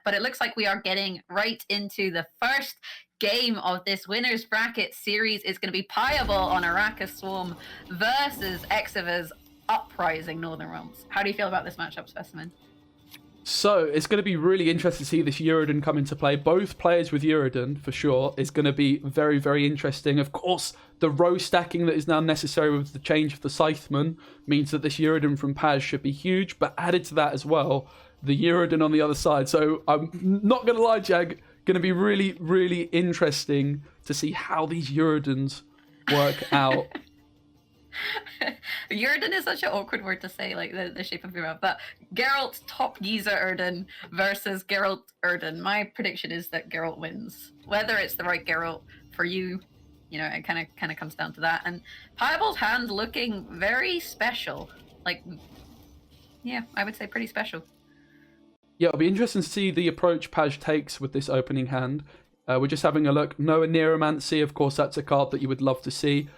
but it looks like we are getting right into the first game of this winner's bracket series. Is going to be Pajabol on Arrakis Swarm versus Xiwer's Uprising Northern Realms. How do you feel about this matchup, Specimen? So it's going to be really interesting to see this Uridan come into play. Both players with Uridan, for sure, is going to be very, very interesting. Of course, the row stacking that is now necessary with the change of the Scytheman means that this Uridan from Paj should be huge, but added to that as well, the Uridan on the other side. So I'm not going to lie, Jag, going to be really, really interesting to see how these Uridans work out. Uridan is such an awkward word to say, like the shape of your mouth. But Geralt Top Giza Erden versus Geralt Erden. My prediction is that Geralt wins. Whether it's the right Geralt for you, you know, it kind of comes down to that. And Pajabol's hand looking very special. Like, yeah, I would say pretty special. Yeah, it'll be interesting to see the approach Paj takes with this opening hand. We're just having a look. Noah Neuromancy, of course, that's a card that you would love to see.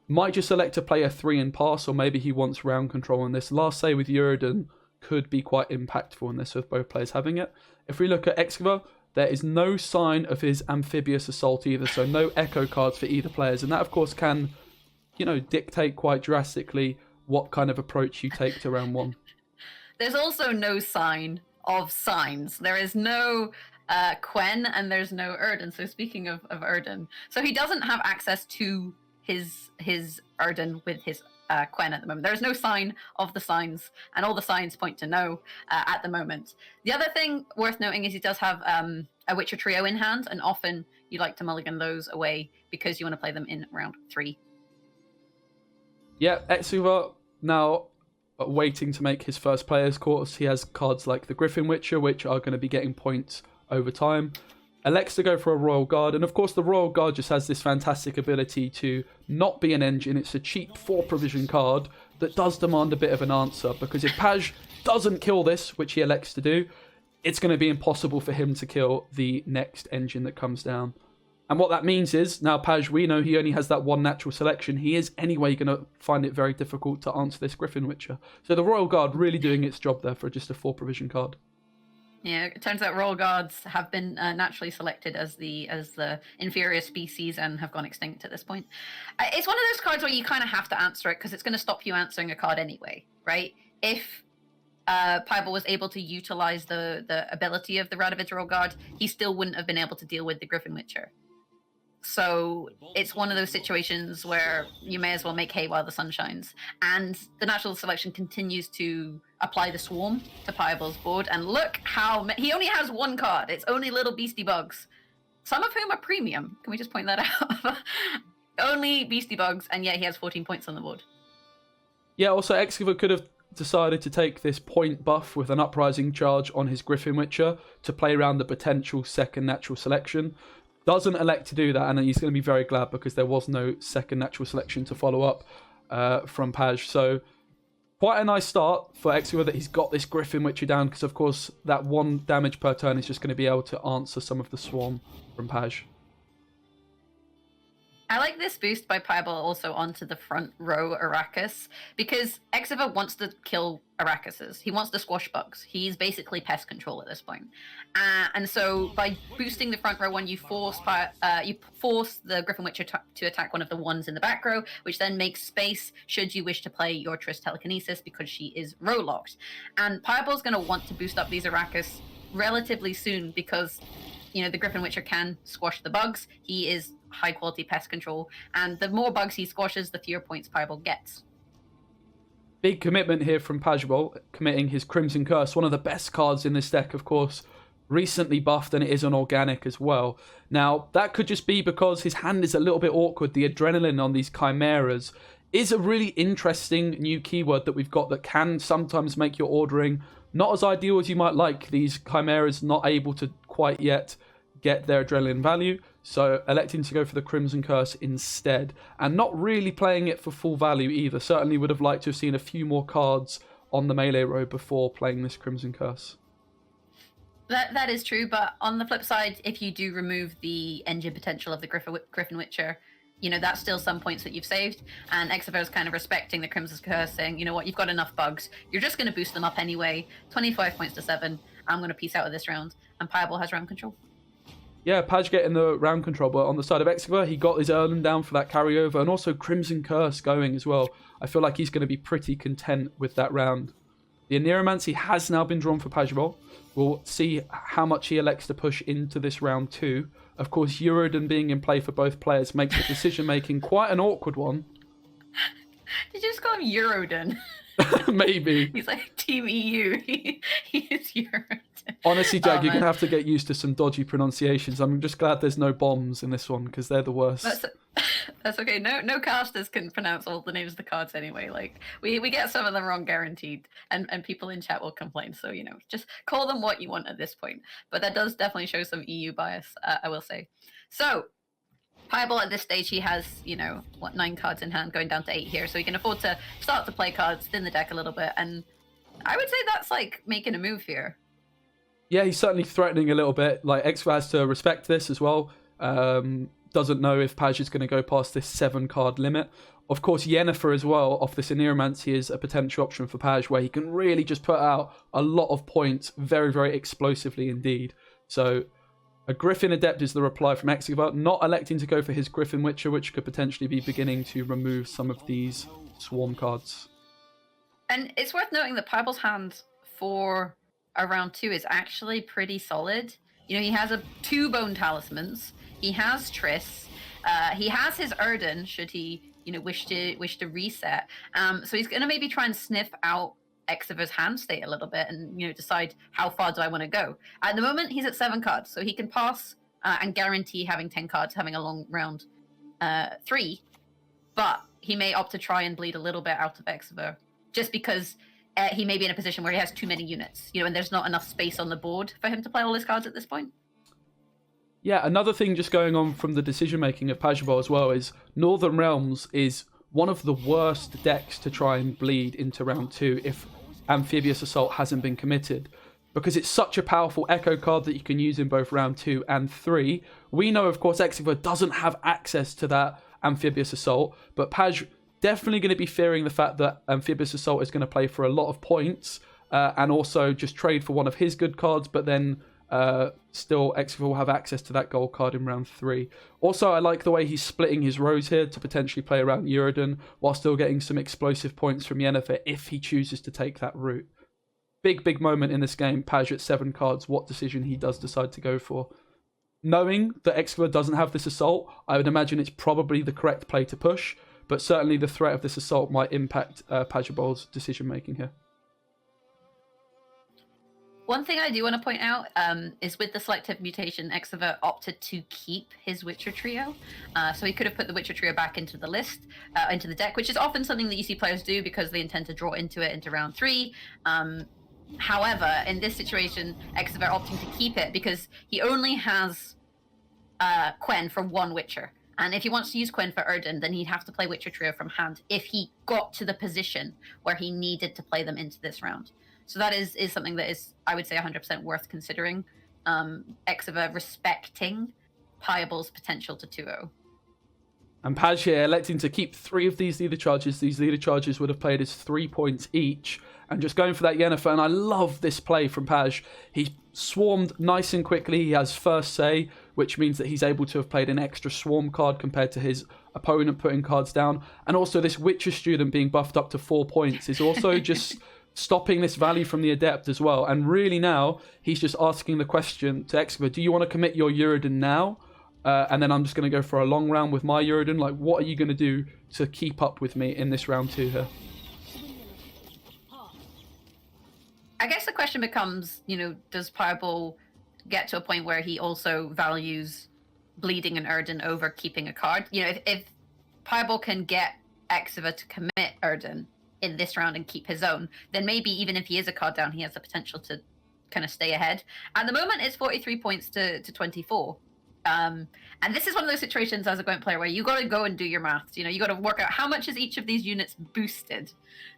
Might just select to play a 3 and pass, or maybe he wants round control on this. Last say with Uridan could be quite impactful in this with both players having it. If we look at Xiwer, there is no sign of his amphibious assault either, so no echo cards for either players. And that, of course, can, you know, dictate quite drastically what kind of approach you take to round 1. There's also no sign of signs. There is no Quen and there's no Erden. So speaking of Erden, so he doesn't have access to his Erden with his Quen at the moment. There is no sign of the signs, and all the signs point to no at the moment. The other thing worth noting is he does have a Witcher trio in hand, and often you like to mulligan those away because you want to play them in round 3. Yeah, Xiwer now waiting to make his first player's course. He has cards like the Griffin Witcher, which are going to be getting points over time. Elects to go for a Royal Guard, and of course the Royal Guard just has this fantastic ability to not be an engine. It's a cheap 4 provision card that does demand a bit of an answer, because if Paj doesn't kill this, which he elects to do, it's going to be impossible for him to kill the next engine that comes down. And what that means is, now Paj, we know he only has that 1 natural selection. He is anyway going to find it very difficult to answer this Griffin Witcher. So the Royal Guard really doing its job there for just a 4 provision card. Yeah, it turns out Royal Guards have been naturally selected as the inferior species and have gone extinct at this point. It's one of those cards where you kind of have to answer it because it's going to stop you answering a card anyway, right? If Pajabol was able to utilize the ability of the Radovid Royal Guard, he still wouldn't have been able to deal with the Griffin Witcher. So it's one of those situations where you may as well make hay while the sun shines. And the natural selection continues to apply the swarm to Pajabol's board. And look how he only has 1 card. It's only little beastie bugs, some of whom are premium. Can we just point that out? Only beastie bugs, and yet he has 14 points on the board. Yeah, also Xiwer could have decided to take this point buff with an Uprising charge on his Griffin Witcher to play around the potential second natural selection. Doesn't elect to do that, and he's going to be very glad because there was no second natural selection to follow up from Paj. So quite a nice start for Xiwer that he's got this Griffin Witcher down, because of course that 1 damage per turn is just going to be able to answer some of the swarm from Paj. I like this boost by Pajabol also onto the front row Arrakis, because Xiwer wants to kill Arrakises. He wants to squash bugs. He's basically pest control at this point. And so by boosting the front row one, you force the Griffin Witcher to attack one of the ones in the back row, which then makes space should you wish to play your Triss Telekinesis because she is row locked. And Pajabol's going to want to boost up these Arrakis relatively soon because, you know, the Griffin Witcher can squash the bugs. He is high quality pest control, and the more bugs he squashes, the fewer points Pajabol gets. Big commitment here from Pajabol, committing his Crimson Curse, one of the best cards in this deck, of course, recently buffed, and it is an organic as well. Now, that could just be because his hand is a little bit awkward. The adrenaline on these chimeras is a really interesting new keyword that we've got that can sometimes make your ordering not as ideal as you might like. These chimeras not able to quite yet get their adrenaline value, so electing to go for the Crimson Curse instead, and not really playing it for full value either. Certainly would have liked to have seen a few more cards on the melee row before playing this Crimson Curse. That is true, but on the flip side, if you do remove the engine potential of the Griffin Witcher, you know, that's still some points that you've saved, and Xiwer is kind of respecting the Crimson Curse, saying, you know what, you've got enough bugs, you're just going to boost them up anyway, 25 points to 7, I'm going to peace out of this round, and Pajabol has round control. Yeah, Paj getting the round control, but on the side of Xiwer, he got his Erlen down for that carryover, and also Crimson Curse going as well. I feel like he's going to be pretty content with that round. The Aneromancy has now been drawn for Pajabol. We'll see how much he elects to push into this round 2. Of course, Euroden being in play for both players makes the decision-making quite an awkward one. Did you just call him Euroden? Maybe. He's like Team EU. He is Euroden. Honestly, Jag, you're going to have to get used to some dodgy pronunciations. I'm just glad there's no bombs in this one, because they're the worst. That's okay. No casters can pronounce all the names of the cards anyway. Like, we get some of them wrong guaranteed, and people in chat will complain. So, just call them what you want at this point. But that does definitely show some EU bias, I will say. So, Pajabol at this stage, he has, 9 cards in hand, going down to 8 here. So he can afford to start to play cards, thin the deck a little bit. And I would say that's like making a move here. Yeah, he's certainly threatening a little bit. Like, Xiwer has to respect this as well. Doesn't know if Paj is going to go past this 7-card limit. Of course, Yennefer as well, off this Aneromancy, is a potential option for Paj, where he can really just put out a lot of points very, very explosively indeed. So, a Griffin Adept is the reply from Xiwer, not electing to go for his Griffin Witcher, which could potentially be beginning to remove some of these Swarm cards. And it's worth noting that Pajabol's hand for a round 2 is actually pretty solid. He has 2 Bone Talismans. He has Triss. He has his Erden, should he, wish to reset. So he's going to maybe try and sniff out Xiwer's hand state a little bit and, decide how far do I want to go. At the moment, he's at 7 cards, so he can pass and guarantee having 10 cards, having a long round 3. But he may opt to try and bleed a little bit out of Xiwer, just because he may be in a position where he has too many units, and there's not enough space on the board for him to play all his cards at this point. Yeah, another thing just going on from the decision-making of Pajabol as well is Northern Realms is one of the worst decks to try and bleed into round 2 if Amphibious Assault hasn't been committed, because it's such a powerful echo card that you can use in both round 2 and 3. We know, of course, Xiwer doesn't have access to that Amphibious Assault, but Paj definitely going to be fearing the fact that Amphibious Assault is going to play for a lot of points and also just trade for one of his good cards, but then still Xiwer will have access to that gold card in round 3. Also, I like the way he's splitting his rows here to potentially play around Euroden while still getting some explosive points from Yennefer if he chooses to take that route. Big moment in this game. Paj at 7 cards, what decision he does decide to go for. Knowing that Xiwer doesn't have this assault, I would imagine it's probably the correct play to push, but certainly the threat of this assault might impact Pajabol's decision making here. One thing I do want to point out is with the selective mutation, Xiwer opted to keep his Witcher trio. So he could have put the Witcher trio back into the list, into the deck, which is often something that you see players do because they intend to draw into it into round 3. However, in this situation, Xiwer opting to keep it because he only has Quen for 1 Witcher. And if he wants to use Quen for Erden, then he'd have to play Witcher trio from hand if he got to the position where he needed to play them into this round. So that is something that is, I would say, 100% worth considering. Xiwer respecting Pajabol's potential to 2-0. And Paj here electing to keep 3 of these leader charges. These leader charges would have played as 3 points each. And just going for that Yennefer. And I love this play from Paj. He swarmed nice and quickly. He has first say, which means that he's able to have played an extra swarm card compared to his opponent putting cards down. And also this Witcher student being buffed up to 4 points is also just stopping this value from the Adept as well. And really now, he's just asking the question to Xiwer, do you want to commit your Euroden now? And then I'm just going to go for a long round with my Euroden. Like, what are you going to do to keep up with me in this round 2 here? I guess the question becomes, does Pajabol get to a point where he also values bleeding an Erden over keeping a card? If Pajabol can get Xiwer to commit Erden in this round and keep his own, then maybe even if he is a card down, he has the potential to kind of stay ahead. At the moment, it's 43 points to 24. And this is one of those situations as a Gwent player where you got to go and do your maths. You got to work out how much is each of these units boosted.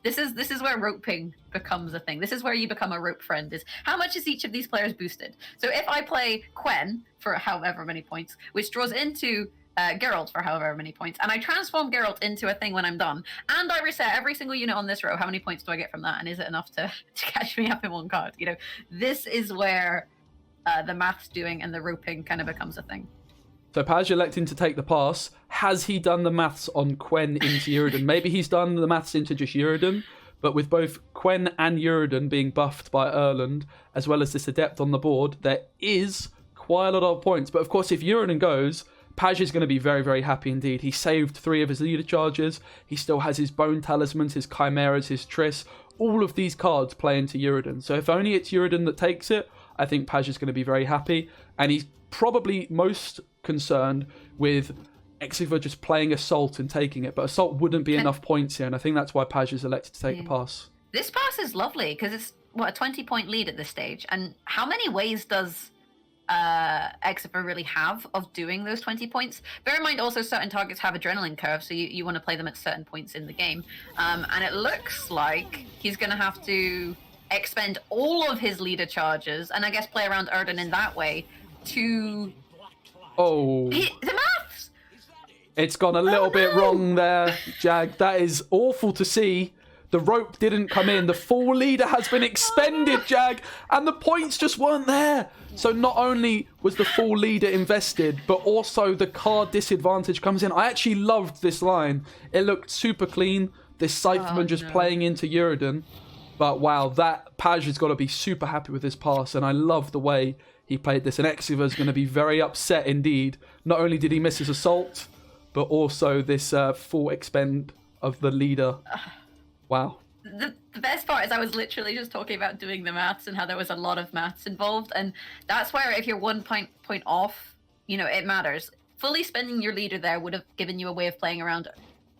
This is where roping becomes a thing. This is where you become a rope friend, is how much is each of these players boosted. So if I play Quen for however many points, which draws into Geralt for however many points, and I transform Geralt into a thing when I'm done, and I reset every single unit on this row. How many points do I get from that? And is it enough to catch me up in one card? You know, this is where the maths doing and the roping kind of becomes a thing. So Paj electing to take the pass. Has he done the maths on Quen into Uridan? Maybe he's done the maths into just Uridan, but with both Quen and Uridan being buffed by Erland, as well as this Adept on the board, there is quite a lot of points. But of course, if Uridan goes, Paj is going to be very, very happy indeed. He saved 3 of his leader charges. He still has his Bone Talismans, his Chimeras, his Triss. All of these cards play into Uridan. So if only it's Uridan that takes it, I think Paj is going to be very happy. And he's probably most concerned with Xiwer just playing Assault and taking it. But Assault wouldn't be enough points here. And I think that's why Paj is elected to take the pass. This pass is lovely because it's, what, a 20-point lead at this stage. And how many ways does Xiwer really have of doing those 20 points? Bear in mind also certain targets have adrenaline curves, so you want to play them at certain points in the game. And it looks like he's going to have to expend all of his leader charges and I guess play around Erden in that way to... Oh. The maths! It's gone a little bit wrong there, Jag. That is awful to see. The rope didn't come in. The full leader has been expended, Jag, and the points just weren't there. So not only was the full leader invested, but also the card disadvantage comes in. I actually loved this line. It looked super clean. This Scytheman just playing into Uridan. But wow, that Paj has got to be super happy with this pass, and I love the way he played this. And Xiwer's going to be very upset indeed. Not only did he miss his assault, but also this full expend of the leader. Wow. The best part is I was literally just talking about doing the maths and how there was a lot of maths involved, and that's where if you're 1 point off, you know, it matters. Fully spending your leader there would have given you a way of playing around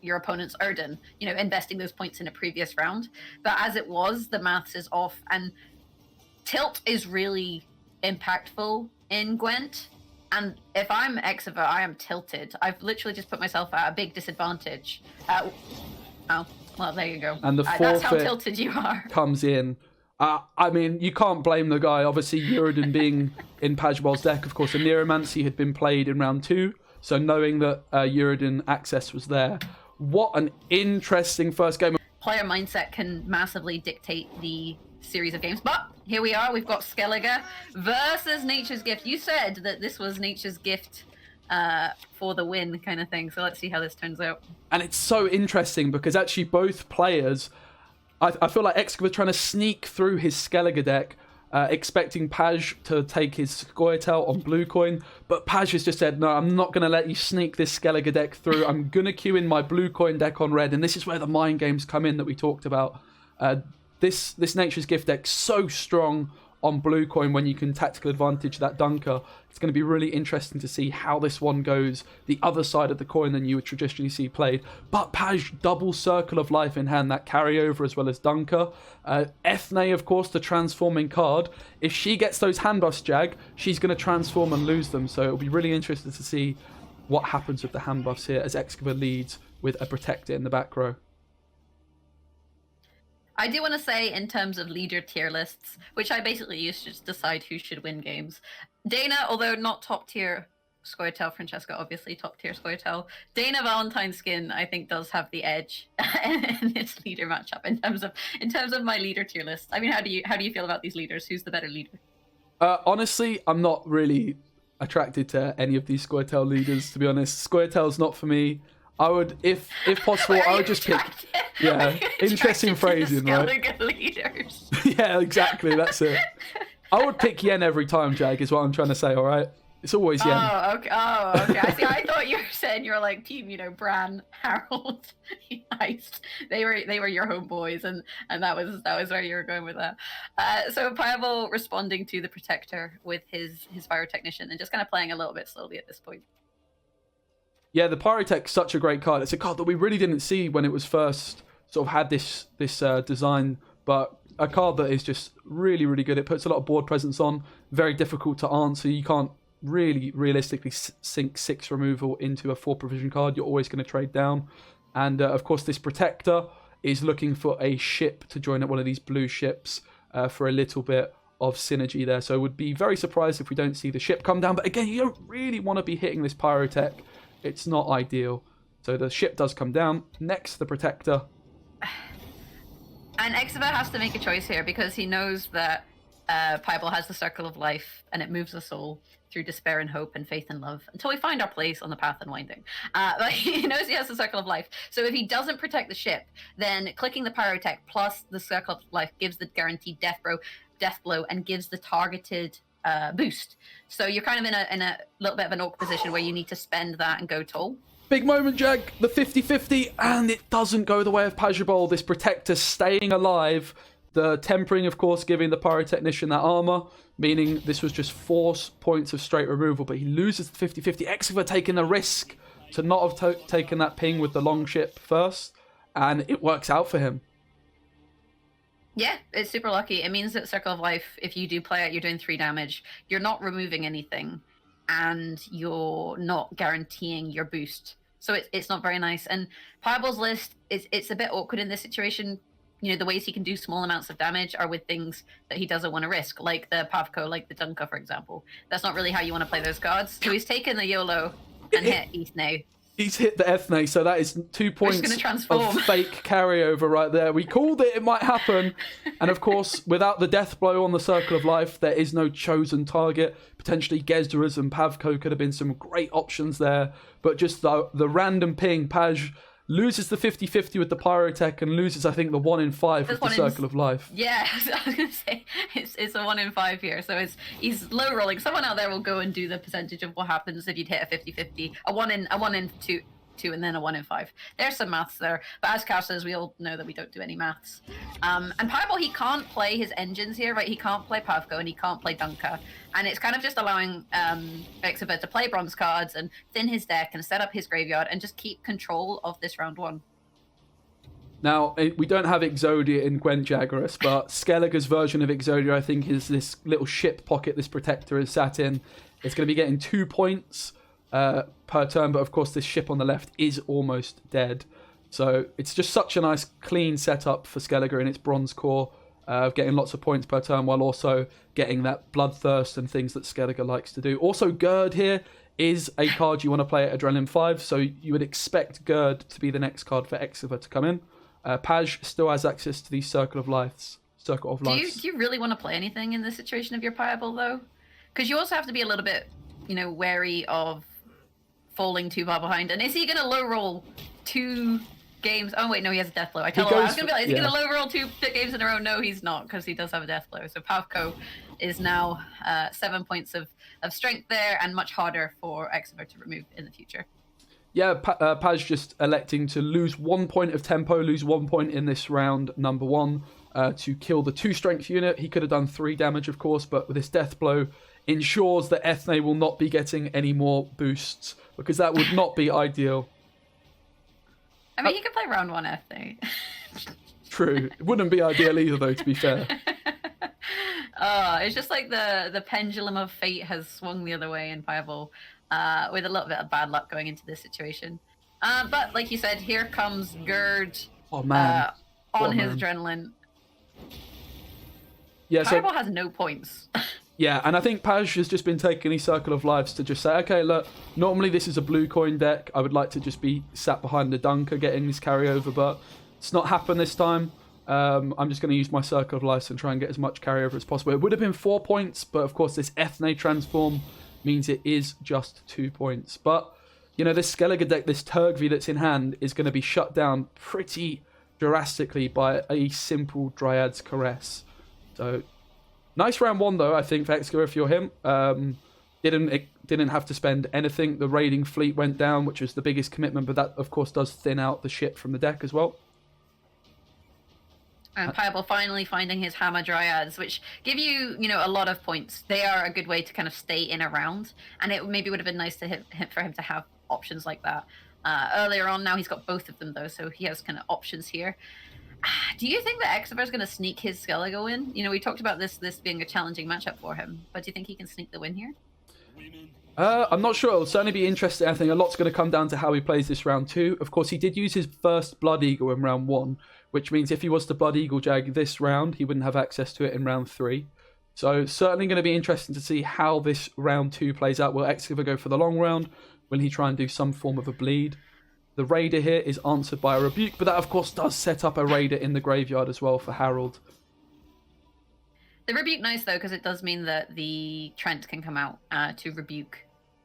your opponent's Erden, you know, investing those points in a previous round. But as it was, the maths is off, and tilt is really impactful in Gwent. And if I'm Xiwer, I am tilted. I've literally just put myself at a big disadvantage. Well, there you go. And the that's how tilted you are. Comes in. I mean, you can't blame the guy. Obviously, Uridan being in Pajabol's deck, of course, a Neuromancy had been played in round 2. So knowing that Uridan access was there. What an interesting first game. Player mindset can massively dictate the series of games. But here we are. We've got Skellige versus Nature's Gift. You said that this was Nature's Gift for the win kind of thing. So let's see how this turns out. And it's so interesting because actually both players, I feel like Xiwer trying to sneak through his Skellige deck, expecting Paj to take his Scoia'tael on blue coin, but Paj has just said, no, I'm not going to let you sneak this Skellige deck through. I'm going to queue in my blue coin deck on red, and this is where the mind games come in that we talked about. This Nature's Gift deck so strong on blue coin when you can tactical advantage that dunker. It's going to be really interesting to see how this one goes the other side of the coin than you would traditionally see played. But Paj, double Circle of Life in hand, that carryover as well as dunker. Ethne, of course, the transforming card. If she gets those hand buffs, Jag, she's going to transform and lose them. So it'll be really interesting to see what happens with the hand buffs here as Xiwer leads with a Protector in the back row. I do want to say, in terms of leader tier lists, which I basically use to just decide who should win games, Dana, although not top tier Scoia'tael, Francesca obviously top tier Scoia'tael, Dana Valentine's Skin I think does have the edge in this leader matchup in terms of my leader tier list. I mean, how do you feel about these leaders? Who's the better leader? Honestly, I'm not really attracted to any of these Scoia'tael leaders, to be honest. Scoia'tael's not for me. I would, if possible, I would just pick. Yeah, interesting phrasing, right? Leaders. Yeah, exactly. That's it. I would pick Yen every time, Jag, is what I'm trying to say. All right, it's always Yen. Oh, okay. I see. I thought you were saying you were like team, Bran, Harold, Heist. They were your homeboys, and that was where you were going with that. So Pajabol responding to the Protector with his Pyrotechnician and just kind of playing a little bit slowly at this point. Yeah, the Pyrotech's such a great card. It's a card that we really didn't see when it was first sort of had this design, but a card that is just really, really good. It puts a lot of board presence on, very difficult to answer. You can't really realistically sink 6 removal into a 4 provision card. You're always going to trade down. And of course, this Protector is looking for a ship to join at one of these blue ships for a little bit of synergy there. So I would be very surprised if we don't see the ship come down. But again, you don't really want to be hitting this Pyrotech it's not ideal. So the ship does come down. Next, the Protector. And Xiwer has to make a choice here because he knows that Pajabol has the Circle of Life and it moves us all through despair and hope and faith and love until we find our place on the path unwinding. But he knows he has the Circle of Life. So if he doesn't protect the ship, then clicking the Pyrotech plus the Circle of Life gives the guaranteed death blow and gives the targeted boost. So you're kind of in a little bit of an awkward position where you need to spend that and go tall. Big moment, Jag. The 50-50, and it doesn't go the way of Pajabol. This Protector staying alive. The tempering, of course, giving the Pyrotechnician that armor, meaning this was just 4 points of straight removal, but he loses the 50-50. Xiwer taking the risk to not have taken that ping with the long ship first, and it works out for him. Yeah, it's super lucky. It means that Circle of Life, if you do play it, you're doing 3 damage. You're not removing anything, and you're not guaranteeing your boost. So it's not very nice. And Pajabol's list, it's a bit awkward in this situation. You know, the ways he can do small amounts of damage are with things that he doesn't want to risk, like the Pavko, like the Dunka, for example. That's not really how you want to play those cards. So he's taken the YOLO and hit Ethne. He's hit the Ethne, so that is 2 points of fake carryover right there. We called it might happen. And of course, without the death blow on the Circle of Life, there is no chosen target. Potentially Gezderas and Pavko could have been some great options there. But just the random ping, Paj loses the 50-50 with the Pyrotech and loses, I think, the 1 in 5 with the Circle of Life. Yeah, I was going to say, it's a 1 in 5 here. So he's low rolling. Someone out there will go and do the percentage of what happens if you'd hit a 50-50. A 1 in 2 and then a 1 in 5. There's some maths there. But as casters, we all know that we don't do any maths. And Pajabol, he can't play his engines here, right? He can't play Pavko and he can't play Dunka. And it's kind of just allowing Xiwer to play bronze cards and thin his deck and set up his graveyard and just keep control of this round 1. Now, we don't have Exodia in Gwent Jaggeris, but Skellige's version of Exodia, I think, is this little ship pocket this Protector is sat in. It's going to be getting 2 points per turn, but of course this ship on the left is almost dead. So it's just such a nice clean setup for Skellige in its bronze core, getting lots of points per turn while also getting that bloodthirst and things that Skellige likes to do. Also, Gerd here is a card you want to play at Adrenaline 5, so you would expect Gerd to be the next card for Xiwer to come in. Paj still has access to these Circle of Lives. Do you really want to play anything in this situation of your Pajabol, though? Because you also have to be a little bit, wary of falling too far behind. And is he going to low roll 2 games? Oh wait, no, he has a death blow. I was going to be like, is he going to low roll 2 games in a row? No, he's not, because he does have a death blow. So Pavko is now 7 points of strength there, and much harder for Xiwer to remove in the future. Yeah, Paj just electing to lose 1 point of tempo, lose 1 point in this round, number 1, to kill the 2 strength unit. He could have done 3 damage, of course, but with this death blow, ensures that Ethne will not be getting any more boosts, because that would not be ideal. I mean, you can play round 1 Ethne. True. It wouldn't be ideal either, though, to be fair. It's just like the pendulum of fate has swung the other way in Pajabol, with a little bit of bad luck going into this situation. But like you said, here comes Gerd on his adrenaline. Yeah, Pajabol has no points. Yeah, and I think Paj has just been taking his Circle of Lives to just say, okay, look, normally this is a blue coin deck. I would like to just be sat behind the Dunker getting this carryover, but it's not happened this time. I'm just going to use my Circle of Lives and try and get as much carryover as possible. It would have been 4 points, but of course this Ethne transform means it is just 2 points. But, this Skellige deck, this Turgvi that's in hand, is going to be shut down pretty drastically by a simple Dryad's Caress. So, nice round 1, though, I think, for Xiwer if you're him. Didn't have to spend anything. The raiding fleet went down, which was the biggest commitment, but that, of course, does thin out the ship from the deck as well. And Pajabol finally finding his Hammer Dryads, which give you, a lot of points. They are a good way to kind of stay in a round, and it maybe would have been nice for him to have options like that earlier on. Now he's got both of them, though, so he has kind of options here. Do you think that Xiwer is going to sneak his Skellige win? We talked about this being a challenging matchup for him, but do you think he can sneak the win here? I'm not sure. It'll certainly be interesting. I think a lot's going to come down to how he plays this round 2. Of course, he did use his first Blood Eagle in round 1, which means if he was to Blood Eagle Jag this round, he wouldn't have access to it in round 3. So certainly going to be interesting to see how this round 2 plays out. Will Xiwer go for the long round? Will he try and do some form of a bleed? The Raider here is answered by a Rebuke, but that of course does set up a Raider in the graveyard as well for Harold. The Rebuke nice though, because it does mean that the Trent can come out to rebuke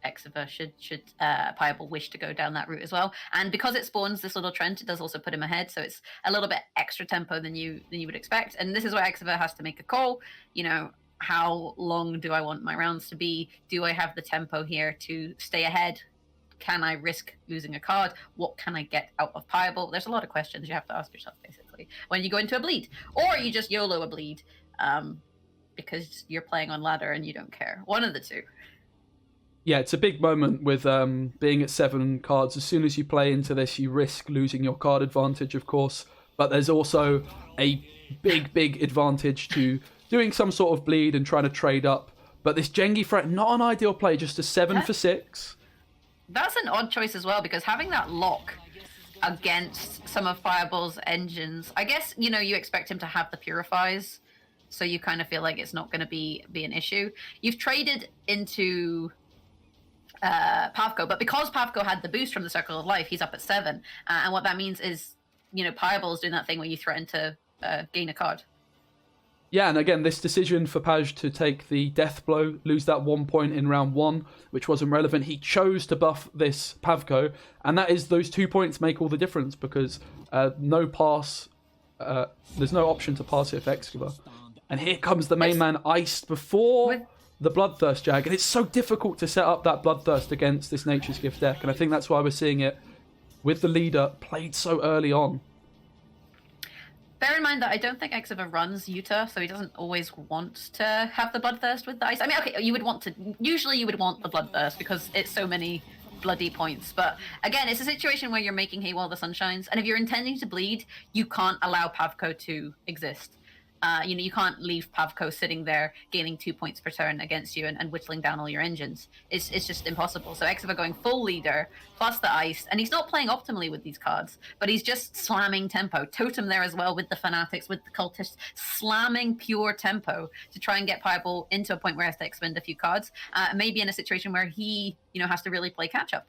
Xiwer should Pajabol wish to go down that route as well. And because it spawns this little Trent, it does also put him ahead, so it's a little bit extra tempo than you would expect. And this is where Xiwer has to make a call. You know, how long do I want my rounds to be? Do I have the tempo here to stay ahead? Can I risk losing a card? What can I get out of Pajabol? There's a lot of questions you have to ask yourself, basically, when you go into a bleed. Or you just YOLO a bleed because you're playing on ladder and you don't care. One of the two. Yeah, it's a big moment with being at 7 cards. As soon as you play into this, you risk losing your card advantage, of course. But there's also a big advantage to doing some sort of bleed and trying to trade up. But this Jengi threat, not an ideal play, just a 7 for 6. That's an odd choice as well, because having that lock against some of Pajabol's engines, I guess, you know, you expect him to have the Purifies, so you kind of feel like it's not going to be an issue. You've traded into Pavko, but because Pavko had the boost from the Circle of Life, he's up at 7. And what that means is, you know, Pajabol's doing that thing where you threaten to gain a card. Yeah, and again, this decision for Paj to take the death blow, lose that 1 point in round 1, which wasn't relevant. He chose to buff this Pavko, and that is those 2 points make all the difference, because no pass, there's no option to pass it for Xiwer. And here comes the main man iced before the Bloodthirst Jag, and it's so difficult to set up that Bloodthirst against this Nature's Gift deck, and I think that's why we're seeing it with the leader played so early on. Bear in mind that I don't think Xiwer runs Utah, so he doesn't always want to have the Bloodthirst with the ice. I mean, okay, usually you would want the Bloodthirst because it's so many bloody points. But again, it's a situation where you're making hay while the sun shines, and if you're intending to bleed, you can't allow Pavko to exist. You know, you can't leave Pavko sitting there gaining 2 points per turn against you and whittling down all your engines. It's just impossible. So Xiwer going full leader, plus the ice, and he's not playing optimally with these cards, but he's just slamming tempo. Totem there as well with the Fanatics, with the Cultists, slamming pure tempo to try and get Pajabol into a point where he has to expend a few cards, maybe in a situation where he, you know, has to really play catch-up.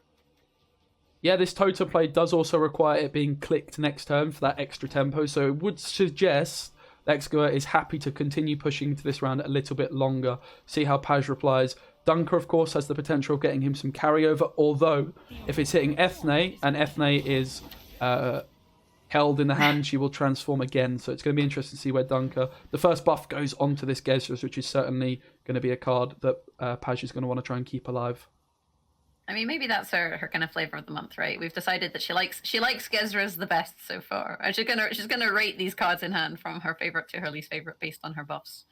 Yeah, this totem play does also require it being clicked next turn for that extra tempo, so it would suggest Xiwer is happy to continue pushing into this round a little bit longer. See how Paj replies. Dunker, of course, has the potential of getting him some carryover, although if it's hitting Ethne, and Ethne is held in the hand, she will transform again. So it's going to be interesting to see where Dunker... The first buff goes onto this Gezras, which is certainly going to be a card that Paj is going to want to try and keep alive. I mean, maybe that's her kind of flavor of the month, right? We've decided that she likes Gezras the best so far, and she's gonna rate these cards in hand from her favorite to her least favorite based on her buffs.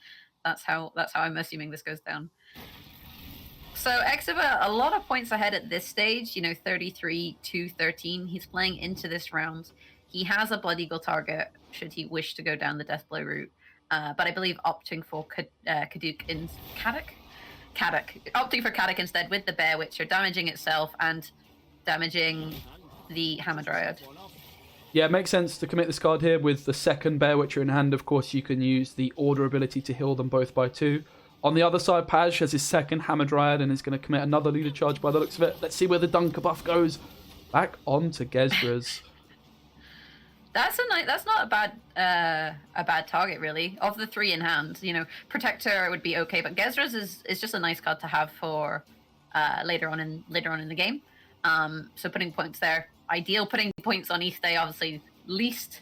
That's how I'm assuming this goes down. So Xiwer, a lot of points ahead at this stage. You know, 33 to 13. He's playing into this round. He has a Blood Eagle target should he wish to go down the Death Blow route, but I believe opting for Kaduk in Kaduk, opting for Kaduk instead with the Bear Witcher, damaging itself and damaging the Hamadryad. Yeah, it makes sense to commit this card here with the second Bear Witcher in hand. Of course, you can use the Order ability to heal them both by 2. On the other side, Paj has his second Hamadryad and is going to commit another leader charge by the looks of it. Let's see where the Dunker buff goes. Back on to Gezras. That's not a bad target, really. Of the 3 in hand, you know, Protector would be okay, but Gezras is just a nice card to have for later on in the game. So putting points there, ideal. Putting points on East Day, obviously least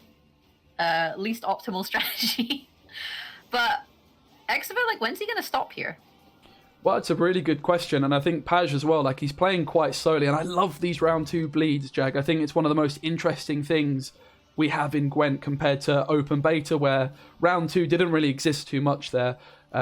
optimal strategy. But Xiwer, like, when's he going to stop here? Well, it's a really good question, and I think Paj as well. Like, he's playing quite slowly, and I love these round 2 bleeds, Jag. I think it's one of the most interesting things we have in Gwent compared to open beta, where round 2 didn't really exist too much there.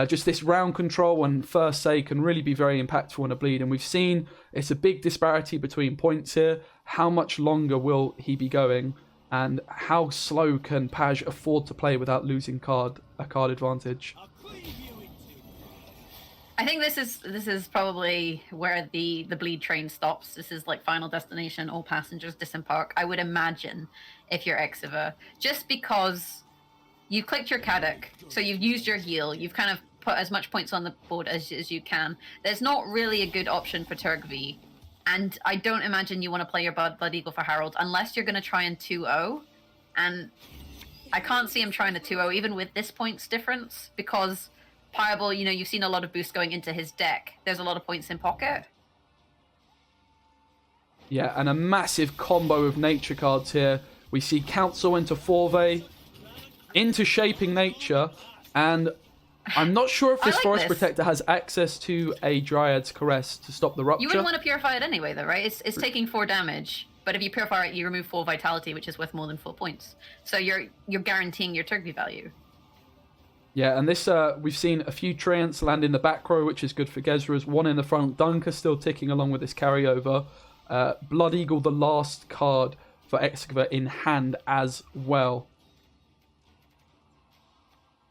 Just this round control and first say can really be very impactful in a bleed, and we've seen it's a big disparity between points here. How much longer will he be going, and how slow can Paj afford to play without losing a card advantage? I think this is probably where the bleed train stops. This is like final destination, all passengers disembark. I would imagine if you're Xiwer, just because you've clicked your Kaduk, so you've used your heal, you've kind of put as much points on the board as you can. There's not really a good option for Turgvi And I don't imagine you want to play your Blood Eagle for Harold unless you're going to try and 2-0. And I can't see him trying to 2-0 even with this points difference, because Pajabol, you've seen a lot of boosts going into his deck. There's a lot of points in pocket. Yeah, and a massive combo of nature cards here. We see Council into Forve, into Shaping Nature, and I'm not sure if this Forest Protector has access to a Dryad's Caress to stop the Rupture. You wouldn't want to Purify it anyway, though, right? It's taking 4 damage, but if you Purify it, you remove 4 Vitality, which is worth more than 4 points. So you're guaranteeing your Turkey value. Yeah, and this we've seen a few Treants land in the back row, which is good for Gezras. One in the front. Dunker still ticking along with this carryover. Blood Eagle, the last card for Excavar in hand as well.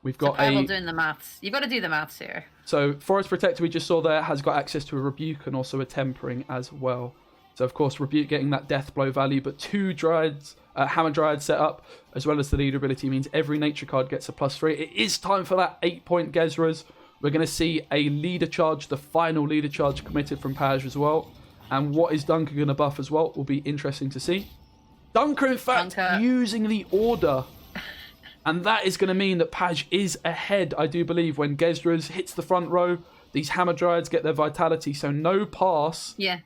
We've got doing the maths. You've got to do the maths here. So Forest Protector we just saw there has got access to a Rebuke and also a Tempering as well. So of course Rebuke getting that Death Blow value, but 2 Dryads, Hammer Dryad set up, as well as the leader ability means every nature card gets a +3. It is time for that 8-point Gezras. We're going to see a leader charge, the final leader charge committed from Paj as well. And what is Dunker going to buff as well will be interesting to see. Dunker, in fact, using the Order. And that is going to mean that Paj is ahead, I do believe, when Gezras hits the front row. These Hammer Dryads get their Vitality, so no pass. Yeah.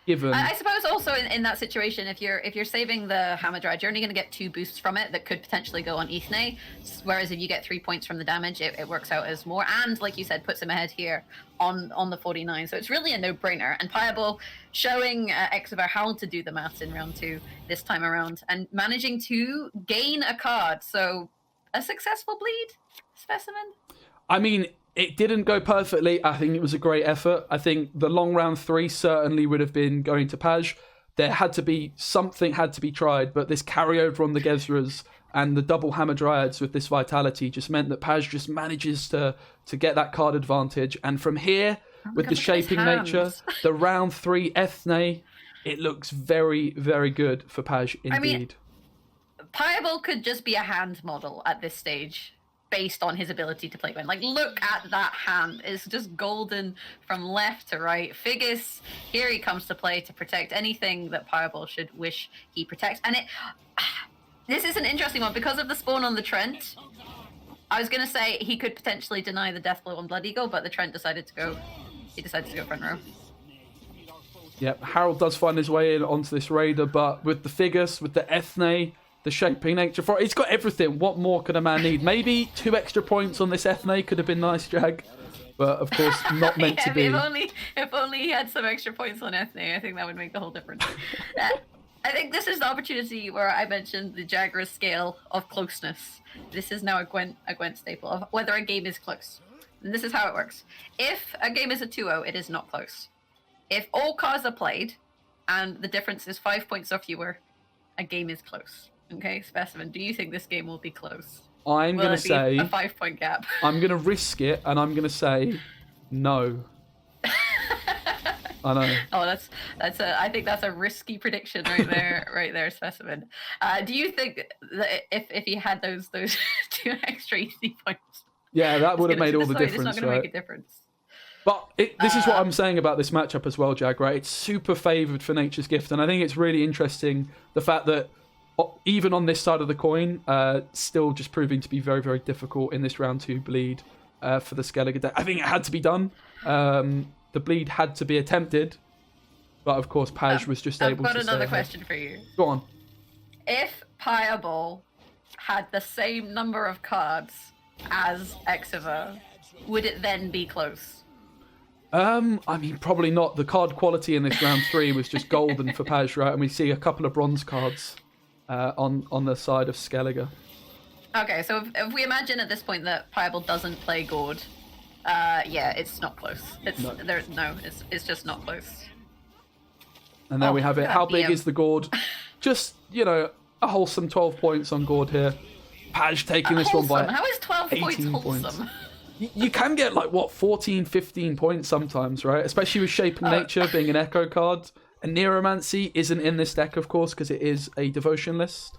Given. I suppose also in that situation, if you're saving the Hammer Dryad, you're only going to get 2 boosts from it that could potentially go on Ithne. Whereas if you get 3 points from the damage, it works out as more. And like you said, puts him ahead here on the 49. So it's really a no-brainer. And Pajabol showing Excavar how to do the maths in round 2 this time around and managing to gain a card. So a successful bleed, Specimen. I mean, it didn't go perfectly. I think it was a great effort. I think the long round 3 certainly would have been going to Paj. There had to be something had to be tried, but this carryover on the Gezras and the double Hammer Dryads with this Vitality just meant that Paj just manages to get that card advantage. And from here, with the Shaping Nature, the round 3 Ethne, it looks very, very good for Paj indeed. I mean, Pajabol could just be a hand model at this stage, based on his ability to play Gwent. Like, look at that hand. It's just golden from left to right. Figgis, here he comes to play to protect anything that Pajabol should wish he protects. And this is an interesting one because of the spawn on the Trent. I was going to say he could potentially deny the Death Blow on Blood Eagle, but the Trent decided to go front row. Yep, Harold does find his way in onto this Raider, but with the Figgis, with the Ethne, the Shaping Nature, he's got everything. What more could a man need? Maybe 2 extra points on this Ethne could have been nice, Jag. But of course, not meant to be. If only he had some extra points on Ethne, I think that would make the whole difference. I think this is the opportunity where I mentioned the Jagras scale of closeness. This is now a Gwent staple of whether a game is close. And this is how it works. If a game is a 2-0, it is not close. If all cards are played and the difference is 5 points or fewer, a game is close. Okay, Specimen, do you think this game will be close? I'm going to say a 5-point gap. I'm going to risk it, and I'm going to say no. I know. Oh, I think that's a risky prediction right there, Specimen. Do you think that if he had those 2 extra easy points? Yeah, that would have made all the difference, it's not going to make a difference. But this is what I'm saying about this matchup as well, Jag, right? It's super favoured for Nature's Gift, and I think it's really interesting the fact that even on this side of the coin, still just proving to be very, very difficult in this round 2 bleed for the Skellige deck. I think it had to be done. The bleed had to be attempted, but of course Paj was just able to stay I've got another ahead. question for you. Go on. If Pajabol had the same number of cards as Excavar, would it then be close? I mean, probably not. The card quality in this round 3 was just golden for Paj, right? And we see a couple of bronze cards on the side of Skellige. Okay, so if we imagine at this point that Pajabol doesn't play Gord, yeah, it's not close. It's just not close. And there we have it. How big is the Gord? Just, a wholesome 12 points on Gord here. Paj taking this one by How is 12 points 18 wholesome? You can get 14, 15 points sometimes, right? Especially with Shaping Nature being an Echo card. And Neuromancy isn't in this deck, of course, because it is a Devotion list.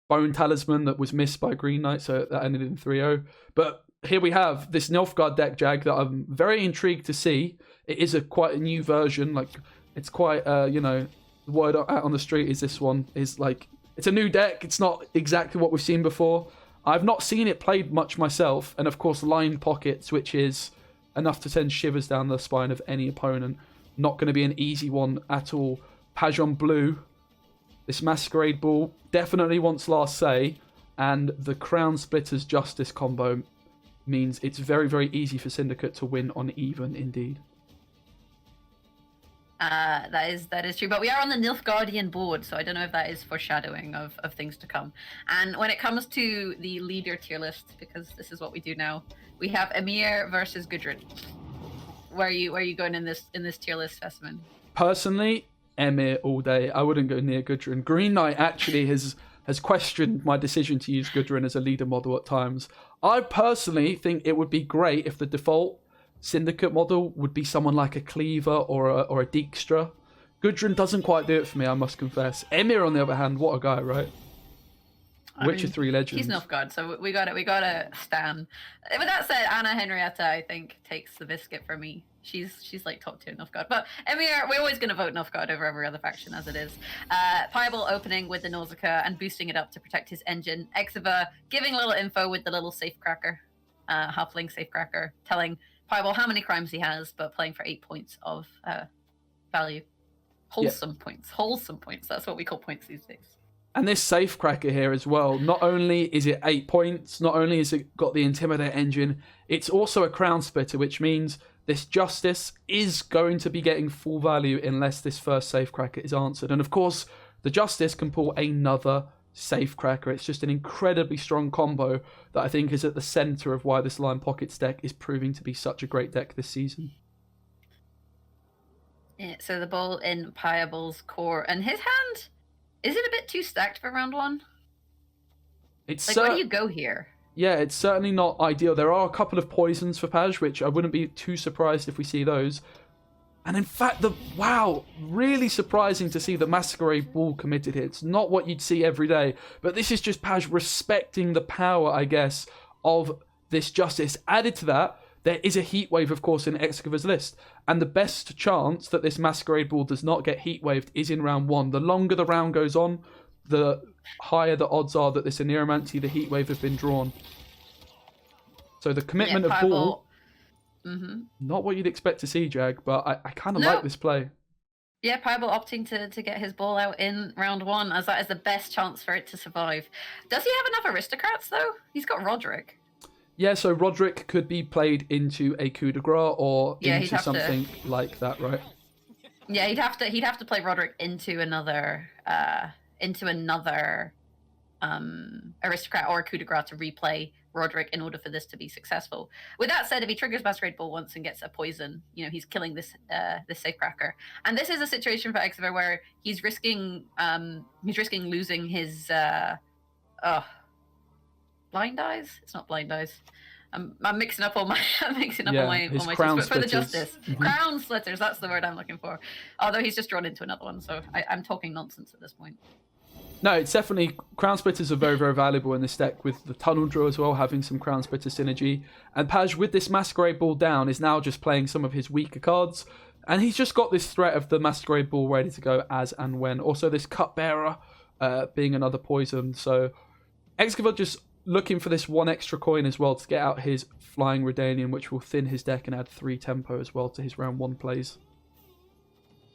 Bone Talisman that was missed by Green Knight, so that ended in 3-0. But here we have this Nilfgaard deck, Jag, that I'm very intrigued to see. it is quite a new version. Like, it's quite, the word out on the street is this one is like, it's a new deck. It's not exactly what we've seen before. I've not seen it played much myself. And of course, Line Pockets, which is enough to send shivers down the spine of any opponent. Not going to be an easy one at all. Pajabol blue. This Masquerade Ball definitely wants last say. And the Crown Splitter's Justice combo means it's very, very easy for Syndicate to win on even indeed. That is true, but we are on the Nilfgaardian board, so I don't know if that is foreshadowing of things to come. And when it comes to the leader tier list, because this is what we do now, we have Emir versus Gudrun. Where are you going in this tier list, Specimen? Personally, Emir all day. I wouldn't go near Gudrun. Green Knight actually has questioned my decision to use Gudrun as a leader model at times. I personally think it would be great if the default Syndicate model would be someone like a Cleaver or a Dijkstra. Gudrun doesn't quite do it for me, I must confess. Emir, on the other hand, what a guy, right? Witcher 3 legend. He's Nilfgaard, so we gotta stan. With that said, Anna Henrietta, I think, takes the biscuit for me. She's like top tier Nilfgaard. But Emir, we're always gonna vote Nilfgaard over every other faction as it is. Pajabol opening with the Nausicaa and boosting it up to protect his engine. Xiwer giving a little info with the little safecracker, halfling safecracker, telling Pajabol how many crimes he has, but playing for 8 points of value. Wholesome points. That's what we call points these days. And this safecracker here as well, not only is it 8 points, not only has it got the Intimidate engine, it's also a Crown Splitter, which means this Justice is going to be getting full value unless this first safecracker is answered. And of course, the Justice can pull another safecracker. It's just an incredibly strong combo that I think is at the center of why this Line Pockets deck is proving to be such a great deck this season. Yeah, so the ball in Pajabol's core, and his hand, is it a bit too stacked for round one? It's like, where do you go here? Yeah, it's certainly not ideal. There are a couple of poisons for Paj, which I wouldn't be too surprised if we see those. And in fact, really surprising to see the Masquerade Ball committed here. It's not what you'd see every day, but this is just Paj respecting the power, I guess, of this Justice. Added to that, there is a Heat Wave, of course, in Excavar's list. And the best chance that this Masquerade Ball does not get Heat Waved is in round one. The longer the round goes on, the higher the odds are that this Aneromancy, the Heat Wave, have been drawn. So the commitment of Ball... Not what you'd expect to see, Jag, but I kind of like this play. Yeah, Pajabol opting to get his ball out in round one, as that is the best chance for it to survive. Does he have enough aristocrats, though? He's got Roderick. Yeah, so Roderick could be played into a coup de grace or into something like that, right? Yeah, he'd have to play Roderick into another aristocrat or a coup de grace to replay Roderick in order for this to be successful. With that said, if he triggers Masquerade Ball once and gets a poison, he's killing this safecracker. And this is a situation for Xiwer where he's risking losing his blind eyes. It's not blind eyes. I'm mixing up all my choices, but for the Justice. Crown Splitters, that's the word I'm looking for. Although he's just drawn into another one, so I'm talking nonsense at this point. No, it's definitely... Crown Splitters are very, very valuable in this deck, with the Tunnel Drill as well, having some Crown Splitter synergy. And Paj, with this Masquerade Ball down, is now just playing some of his weaker cards. And he's just got this threat of the Masquerade Ball ready to go as and when. Also, this Cupbearer being another poison. So, Xiwer just looking for this one extra coin as well to get out his Flying Redanian, which will thin his deck and add 3 tempo as well to his round 1 plays.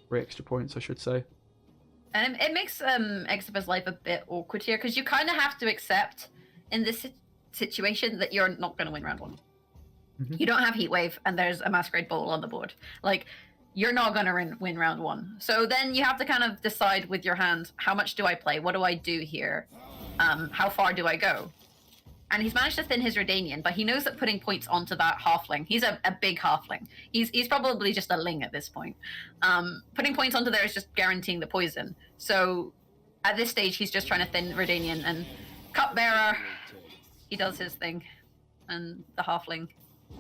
3 extra points, I should say. And it makes Xiwer's life a bit awkward here, because you kind of have to accept in this situation that you're not going to win round 1. You don't have Heat Wave, and there's a Masquerade Ball on the board. Like, you're not going to win round 1. So then you have to kind of decide with your hand, how much do I play? What do I do here? How far do I go? And he's managed to thin his Redanian, but he knows that putting points onto that halfling, he's a big halfling. He's probably just a ling at this point. Putting points onto there is just guaranteeing the poison. So at this stage, he's just trying to thin Redanian, and Cupbearer, he does his thing, and the halfling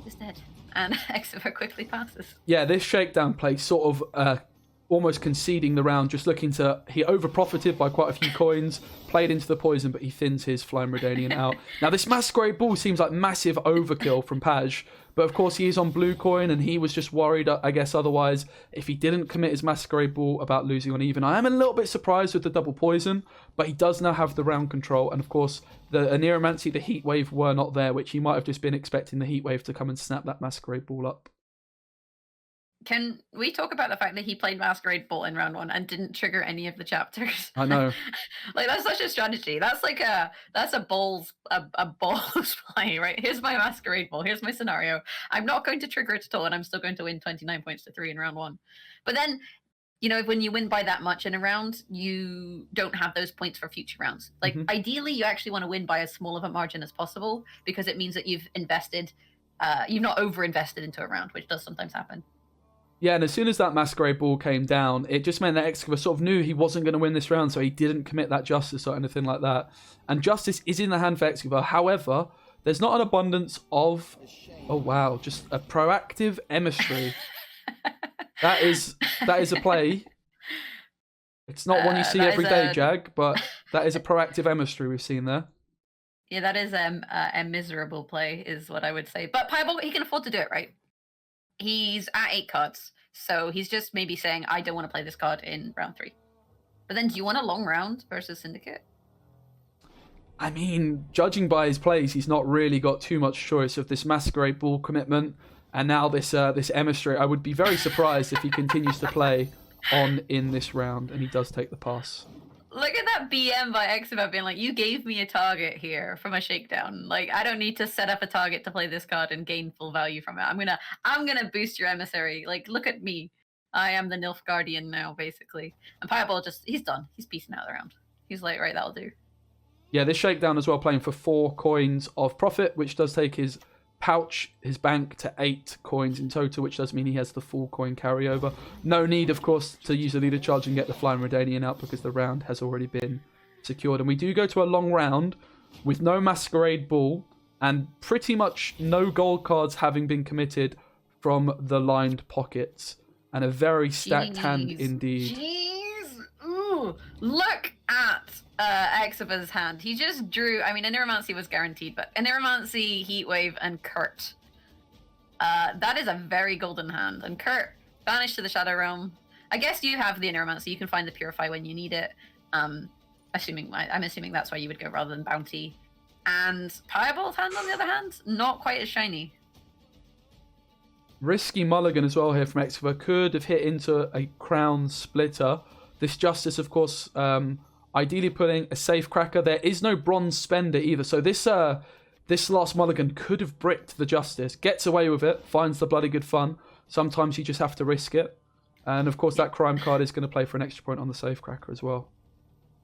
is dead. And Xiwer quickly passes. Yeah, this shakedown play sort of almost conceding the round, just looking to... He over-profited by quite a few coins, played into the poison, but he thins his Flying Redanian out. Now, this Masquerade Ball seems like massive overkill from Paj, But of course, he is on blue coin, and he was just worried, I guess, otherwise, if he didn't commit his Masquerade Ball about losing on even. I am a little bit surprised with the double poison, but he does now have the round control. And of course, the Aneromancy, the Heat Wave were not there, which he might have just been expecting the Heat Wave to come and snap that Masquerade Ball up. Can we talk about the fact that he played Masquerade Ball in round 1 and didn't trigger any of the chapters? I know. Like, that's such a strategy. That's like a balls play, right? Here's my Masquerade Ball. Here's my scenario. I'm not going to trigger it at all, and I'm still going to win 29 points to 3 in round 1. But then, you know, when you win by that much in a round, you don't have those points for future rounds. Like, ideally, you actually want to win by as small of a margin as possible, because it means that you've invested, you've not over-invested into a round, which does sometimes happen. Yeah, and as soon as that Masquerade Ball came down, it just meant that Excalibur sort of knew he wasn't going to win this round, so he didn't commit that Justice or anything like that. And Justice is in the hand for Excalibur. However, there's not an abundance of, oh wow, just a proactive emissary. that is a play. It's not one you see every day, Jag, but that is a proactive emissary we've seen there. Yeah, that is a miserable play, is what I would say. But Pajabol, he can afford to do it, right? He's at 8 cards, so he's just maybe saying, I don't want to play this card in round 3. But then, do you want a long round versus Syndicate? I mean, judging by his plays, he's not really got too much choice of this Masquerade Ball commitment, and now this Emissary. I would be very surprised if he continues to play on in this round, and he does take the pass. Look at that BM by Exivab being like, you gave me a target here from a shakedown. Like, I don't need to set up a target to play this card and gain full value from it. I'm gonna boost your Emissary. Like, look at me. I am the Nilf Guardian now, basically. And Pajabol he's done. He's piecing out the round. He's like, right, that'll do. Yeah, this shakedown as well, playing for 4 coins of profit, which does take his pouch, his bank, to 8 coins in total, which does mean he has the full coin carryover. No need, of course, to use the leader charge and get the Flying Redanian out, because the round has already been secured. And we do go to a long round with no Masquerade Ball and pretty much no gold cards having been committed from the lined pockets. And a very stacked hand indeed. Jeez! Ooh! Look at Exiva's hand. He just drew, I mean, Aneromancy was guaranteed, but Aneromancy, Heatwave, and Kurt. That is a very golden hand. And Kurt, banished to the Shadow Realm. I guess you have the Aneromancy. You can find the Purify when you need it. I'm assuming that's why you would go rather than Bounty. And Pajabol's hand, on the other hand, not quite as shiny. Risky mulligan as well here from Exiva. Could have hit into a Crown Splitter. This Justice, of course, ideally putting a safe cracker. There is no bronze spender either. So this last mulligan could have bricked the Justice. Gets away with it. Finds the bloody good fun. Sometimes you just have to risk it. And of course that crime card is going to play for an extra point on the safe cracker as well.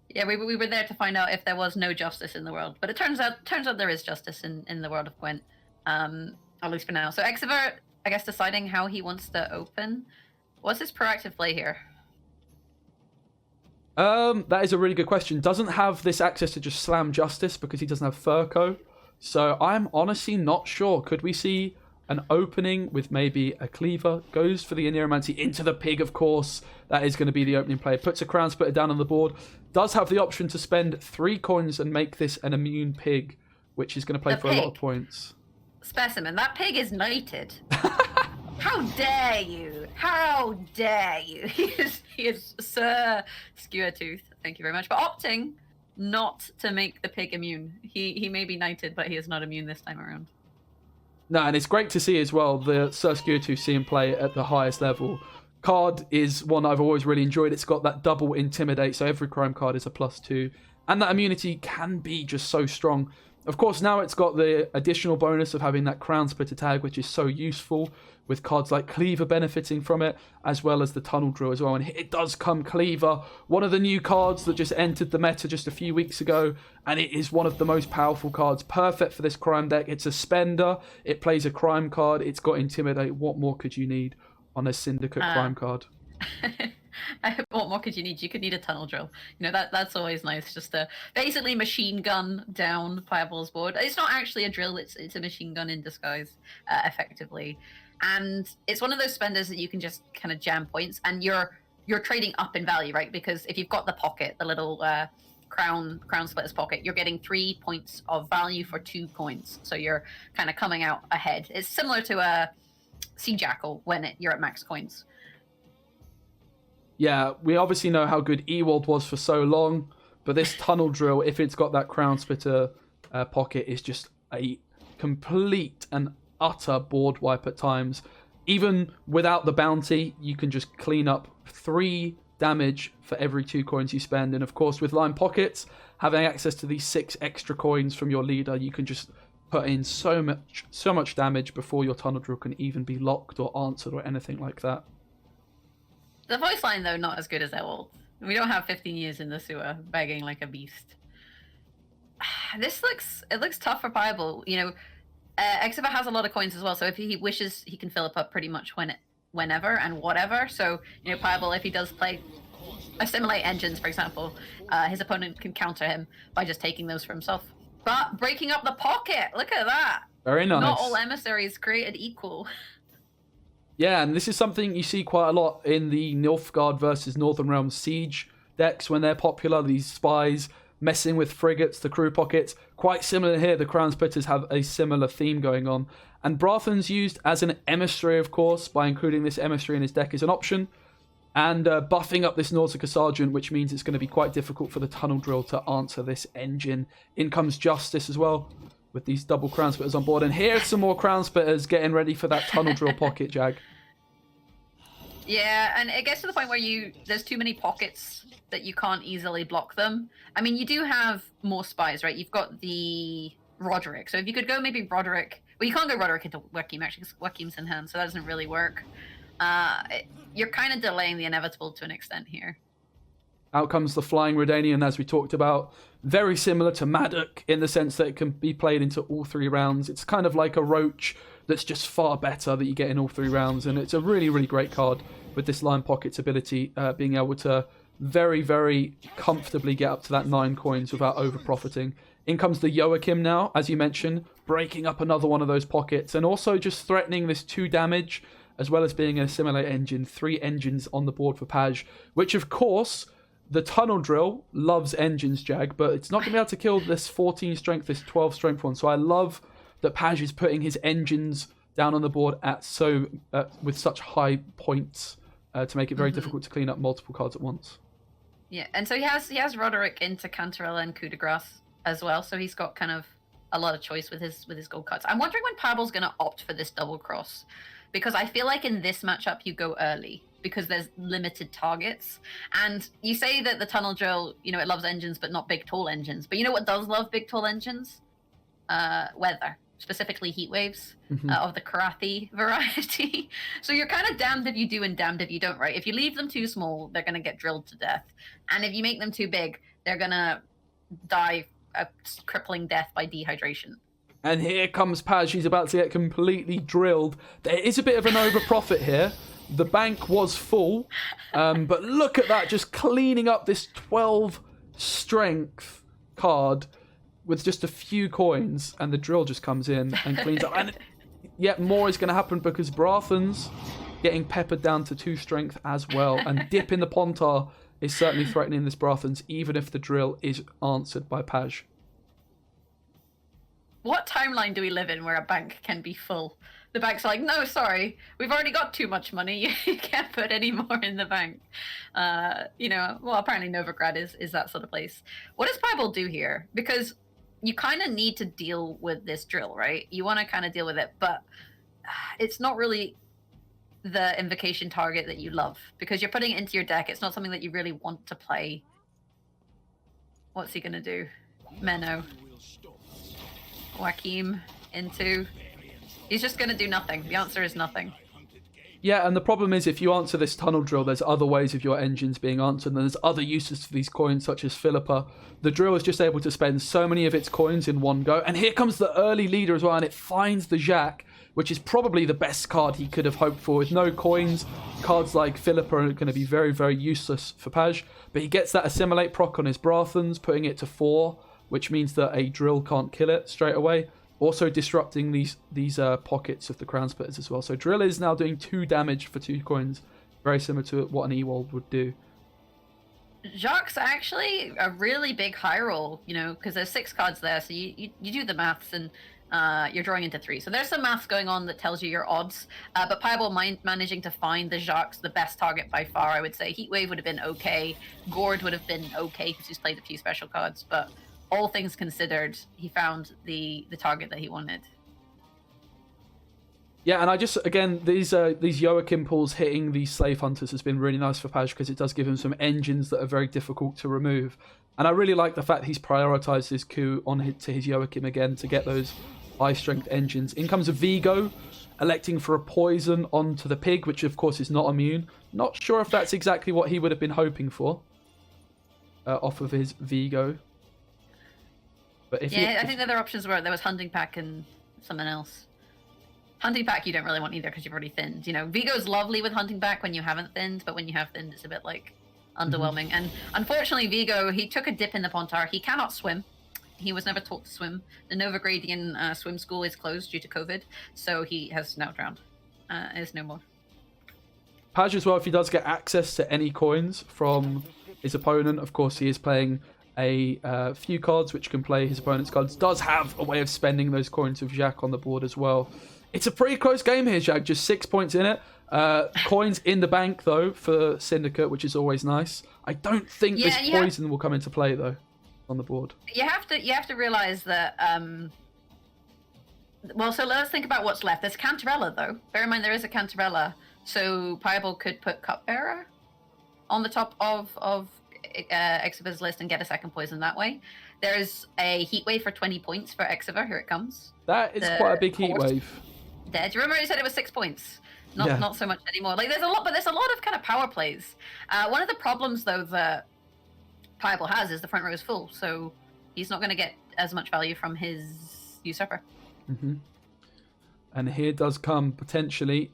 Yeah, we were there to find out if there was no justice in the world. But it turns out there is justice in the world of Gwent. At least for now. So Exiva, I guess, deciding how he wants to open. What's his proactive play here? That is a really good question. Doesn't have this access to just slam Justice because he doesn't have Furco. So I'm honestly not sure. Could we see an opening with maybe a Cleaver? Goes for the Aneromancy into the Pig, of course. That is going to be the opening play. Puts a Crown Splitter down on the board. Does have the option to spend 3 coins and make this an immune Pig, which is going to play for a lot of points. Specimen, that Pig is knighted. How dare you? How dare you? He is Sir Skewertooth. Thank you very much. But opting not to make the Pig immune. He may be knighted, but he is not immune this time around. No, and it's great to see as well the Sir Skewertooth see him play at the highest level. Card is one I've always really enjoyed. It's got that double Intimidate, so every crime card is a +2. And that immunity can be just so strong. Of course, now it's got the additional bonus of having that Crown Splitter tag, which is so useful, with cards like Cleaver benefiting from it, as well as the Tunnel Drill as well. And it does come Cleaver, one of the new cards that just entered the meta just a few weeks ago, and it is one of the most powerful cards, perfect for this crime deck. It's a spender, it plays a crime card, it's got Intimidate. What more could you need on a Syndicate crime card? What more could you need? You could need a Tunnel Drill. You know, that's always nice. Just to basically machine gun down Pajabol's board. It's not actually a drill, it's a machine gun in disguise, effectively. And it's one of those spenders that you can just kind of jam points, and you're trading up in value, right? Because if you've got the pocket, the little crown splitter's pocket, you're getting 3 points of value for 2 coins. So you're kind of coming out ahead. It's similar to a sea jackal when you're at max coins. Yeah, we obviously know how good Ewald was for so long, but this tunnel drill, if it's got that crown splitter pocket, is just a complete and utter board wipe at times. Even without the bounty, you can just clean up 3 damage for every 2 coins you spend. And of course, with line pockets, having access to these 6 extra coins from your leader, you can just put in so much damage before your tunnel drill can even be locked or answered or anything like that. The voice line, though, not as good as Ewald. We don't have 15 years in the sewer begging like a beast. This looks tough for Pajabol. You know, Xiwer has a lot of coins as well, so if he wishes, he can fill it up pretty much whenever and whatever. So, you know, Pajabol, if he does play assimilate engines, for example, his opponent can counter him by just taking those for himself. But breaking up the pocket, look at that. Very nice. Not all emissaries created equal. Yeah, and this is something you see quite a lot in the Nilfgaard versus Northern Realms siege decks when they're popular. These spies messing with frigates, the crew pockets. Quite similar here, the Crown Splitters have a similar theme going on. And Brathan's used as an emissary, of course, by including this emissary in his deck as an option. And buffing up this Nautica Sergeant, which means it's going to be quite difficult for the Tunnel Drill to answer this engine. In comes Justice as well, with these double Crown Splitters on board. And here's some more Crown Splitters getting ready for that Tunnel Drill pocket, Jag. Yeah, and it gets to the point where there's too many pockets that you can't easily block them. I mean, you do have more spies, right? You've got the Roderick. So if you could go maybe Roderick... Well, you can't go Roderick into Joachim, actually, because Joachim's in hand, so that doesn't really work. You're kind of delaying the inevitable to an extent here. Out comes the Flying Redanian, as we talked about. Very similar to Maddock in the sense that it can be played into all 3 rounds. It's kind of like a Roach that's just far better that you get in all 3 rounds. And it's a really, really great card with this Line Pockets ability, being able to very, very comfortably get up to that 9 coins without over-profiting. In comes the Joachim now, as you mentioned, breaking up another one of those pockets. And also just threatening this 2 damage, as well as being an Assimilate engine. 3 engines on the board for Paj, which of course... The Tunnel Drill loves engines, Jag, but it's not going to be able to kill this 14 strength, this 12 strength one. So I love that Paj is putting his engines down on the board with such high points to make it very difficult to clean up multiple cards at once. Yeah, and so he has Roderick into Cantarella and Coup de Grace as well, so he's got kind of a lot of choice with his gold cards. I'm wondering when Pajabol's going to opt for this double cross, because I feel like in this matchup you go early, because there's limited targets. And you say that the Tunnel Drill, you know, it loves engines, but not big, tall engines. But you know what does love big, tall engines? Weather, specifically heat waves of the Karathi variety. So you're kind of damned if you do and damned if you don't, right? If you leave them too small, they're going to get drilled to death. And if you make them too big, they're going to die a crippling death by dehydration. And here comes Paj. He's about to get completely drilled. There is a bit of an over-profit here. The bank was full, but look at that, just cleaning up this 12 strength card with just a few coins, and the drill just comes in and cleans up. And yet more is going to happen because Brathan's getting peppered down to 2 strength as well, and Dip in the Pontar is certainly threatening this Brathan's, even if the drill is answered by Paj. What timeline do we live in where a bank can be full? The bank's like, no, sorry, we've already got too much money. You can't put any more in the bank. You know, well, apparently Novigrad is that sort of place. What does Pajabol do here? Because you kind of need to deal with this drill, right? You want to kind of deal with it, but it's not really the invocation target that you love, because you're putting it into your deck. It's not something that you really want to play. What's he going to do? Menno. Joachim into... He's just going to do nothing. The answer is nothing. Yeah, and the problem is if you answer this Tunnel Drill, there's other ways of your engines being answered, and there's other uses for these coins, such as Philippa. The drill is just able to spend so many of its coins in one go. And here comes the early leader as well, and it finds the Jacques, which is probably the best card he could have hoped for. With no coins, cards like Philippa are going to be very, very useless for Paj. But he gets that Assimilate proc on his Brathans, putting it to 4, which means that a drill can't kill it straight away. Also disrupting these pockets of the Crown Splitters as well. So drill is now doing 2 damage for 2 coins. Very similar to what an Ewald would do. Jacques actually a really big high roll, you know, because there's 6 cards there, so you do the maths and you're drawing into 3. So there's some maths going on that tells you your odds. But Pajabol managing to find the Jacques the best target by far, I would say. Heatwave would have been okay. Gord would have been okay because he's played a few special cards. But all things considered, he found the target that he wanted. Yeah, and I just, again, these Joachim pulls hitting these Slave Hunters has been really nice for Paj because it does give him some engines that are very difficult to remove. And I really like the fact he's prioritised his coup to his Joachim again to get those high-strength engines. In comes a Vigo, electing for a poison onto the pig, which of course is not immune. Not sure if that's exactly what he would have been hoping for off of his Vigo. But if I think the other options were there was Hunting Pack and something else. Hunting Pack you don't really want either because you've already thinned. You know, Vigo's lovely with Hunting Pack when you haven't thinned, but when you have thinned, it's a bit like underwhelming. And unfortunately, Vigo, he took a dip in the Pontar. He cannot swim. He was never taught to swim. The Novigradian swim school is closed due to COVID, so he has now drowned. Is no more. Paj as well, if he does get access to any coins from his opponent, of course he is playing a few cards which can play his opponent's cards. Does have a way of spending those coins with Jacques on the board as well. It's a pretty close game here, Jacques. Just 6 points in it. Coins in the bank, though, for Syndicate, which is always nice. I don't think this poison will come into play, though, on the board. You have to realize that... Well, so let's think about what's left. There's Cantarella, though. Bear in mind, there is a Cantarella. So Pajabol could put Cupbearer on the top of Xiwer's list and get a second poison that way. There's a Heatwave for 20 points for Xiwer. Here it comes. That is quite a big Heatwave. Dead. Do you remember I said it was 6 points? Not so much anymore. Like there's a lot of kind of power plays. One of the problems though that Pajabol has is the front row is full, so he's not going to get as much value from his usurper. Mm-hmm. And here does come potentially.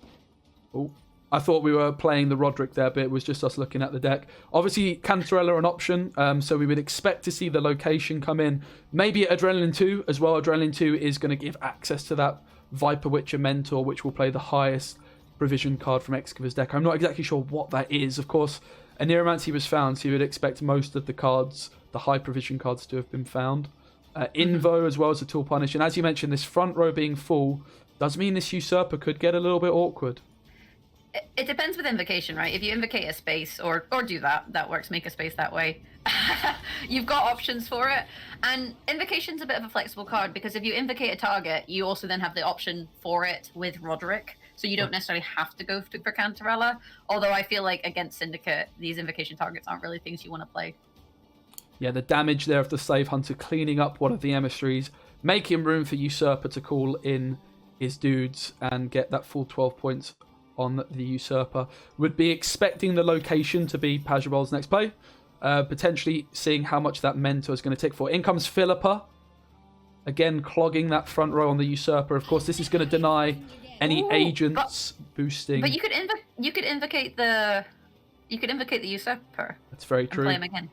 Oh, I thought we were playing the Roderick there, but it was just us looking at the deck. Obviously, Cantarella an option, so we would expect to see the location come in. Maybe Adrenaline 2 as well. Adrenaline 2 is going to give access to that Viper Witcher Mentor, which will play the highest provision card from Xiwer's deck. I'm not exactly sure what that is. Of course, a Neuromancy was found, so you would expect most of the cards, the high provision cards, to have been found. Invo as well as a Tool Punish. And as you mentioned, this front row being full does mean this Usurper could get a little bit awkward. It depends with Invocation, right? If you invocate a space, or do that works, make a space that way. You've got options for it. And Invocation's a bit of a flexible card, because if you invocate a target, you also then have the option for it with Roderick. So you don't necessarily have to go for Cantarella. Although I feel like against Syndicate, these Invocation targets aren't really things you want to play. Yeah, the damage there of the Slave Hunter cleaning up one of the emissaries, making room for Usurper to call in his dudes and get that full 12 points on the Usurper. Would be expecting the location to be Pajabol's next play. Potentially seeing how much that Mentor is going to take for. In comes Philippa. Again, clogging that front row on the Usurper. Of course, this is going to deny any agents boosting. But you could invocate the Usurper. That's very true. And play him again.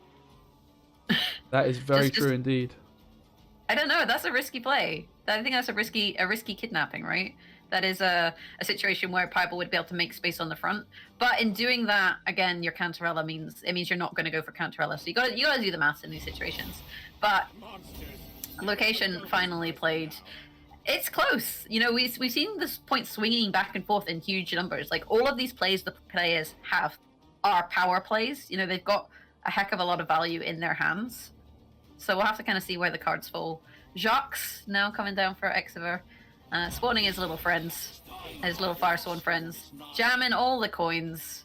That is very true indeed. I don't know. That's a risky play. I think that's a risky kidnapping, right? That is a situation where Pajabol would be able to make space on the front. But in doing that, again, your Cantarella means you're not going to go for Cantarella. So you got to do the maths in these situations. But location finally played. It's close. You know, we've seen this point swinging back and forth in huge numbers. Like all of these plays the players have are power plays. You know, they've got a heck of a lot of value in their hands. So we'll have to kind of see where the cards fall. Jacques now coming down for Xiwer. Spawning his little friends, his little Firesworn friends, jamming all the coins.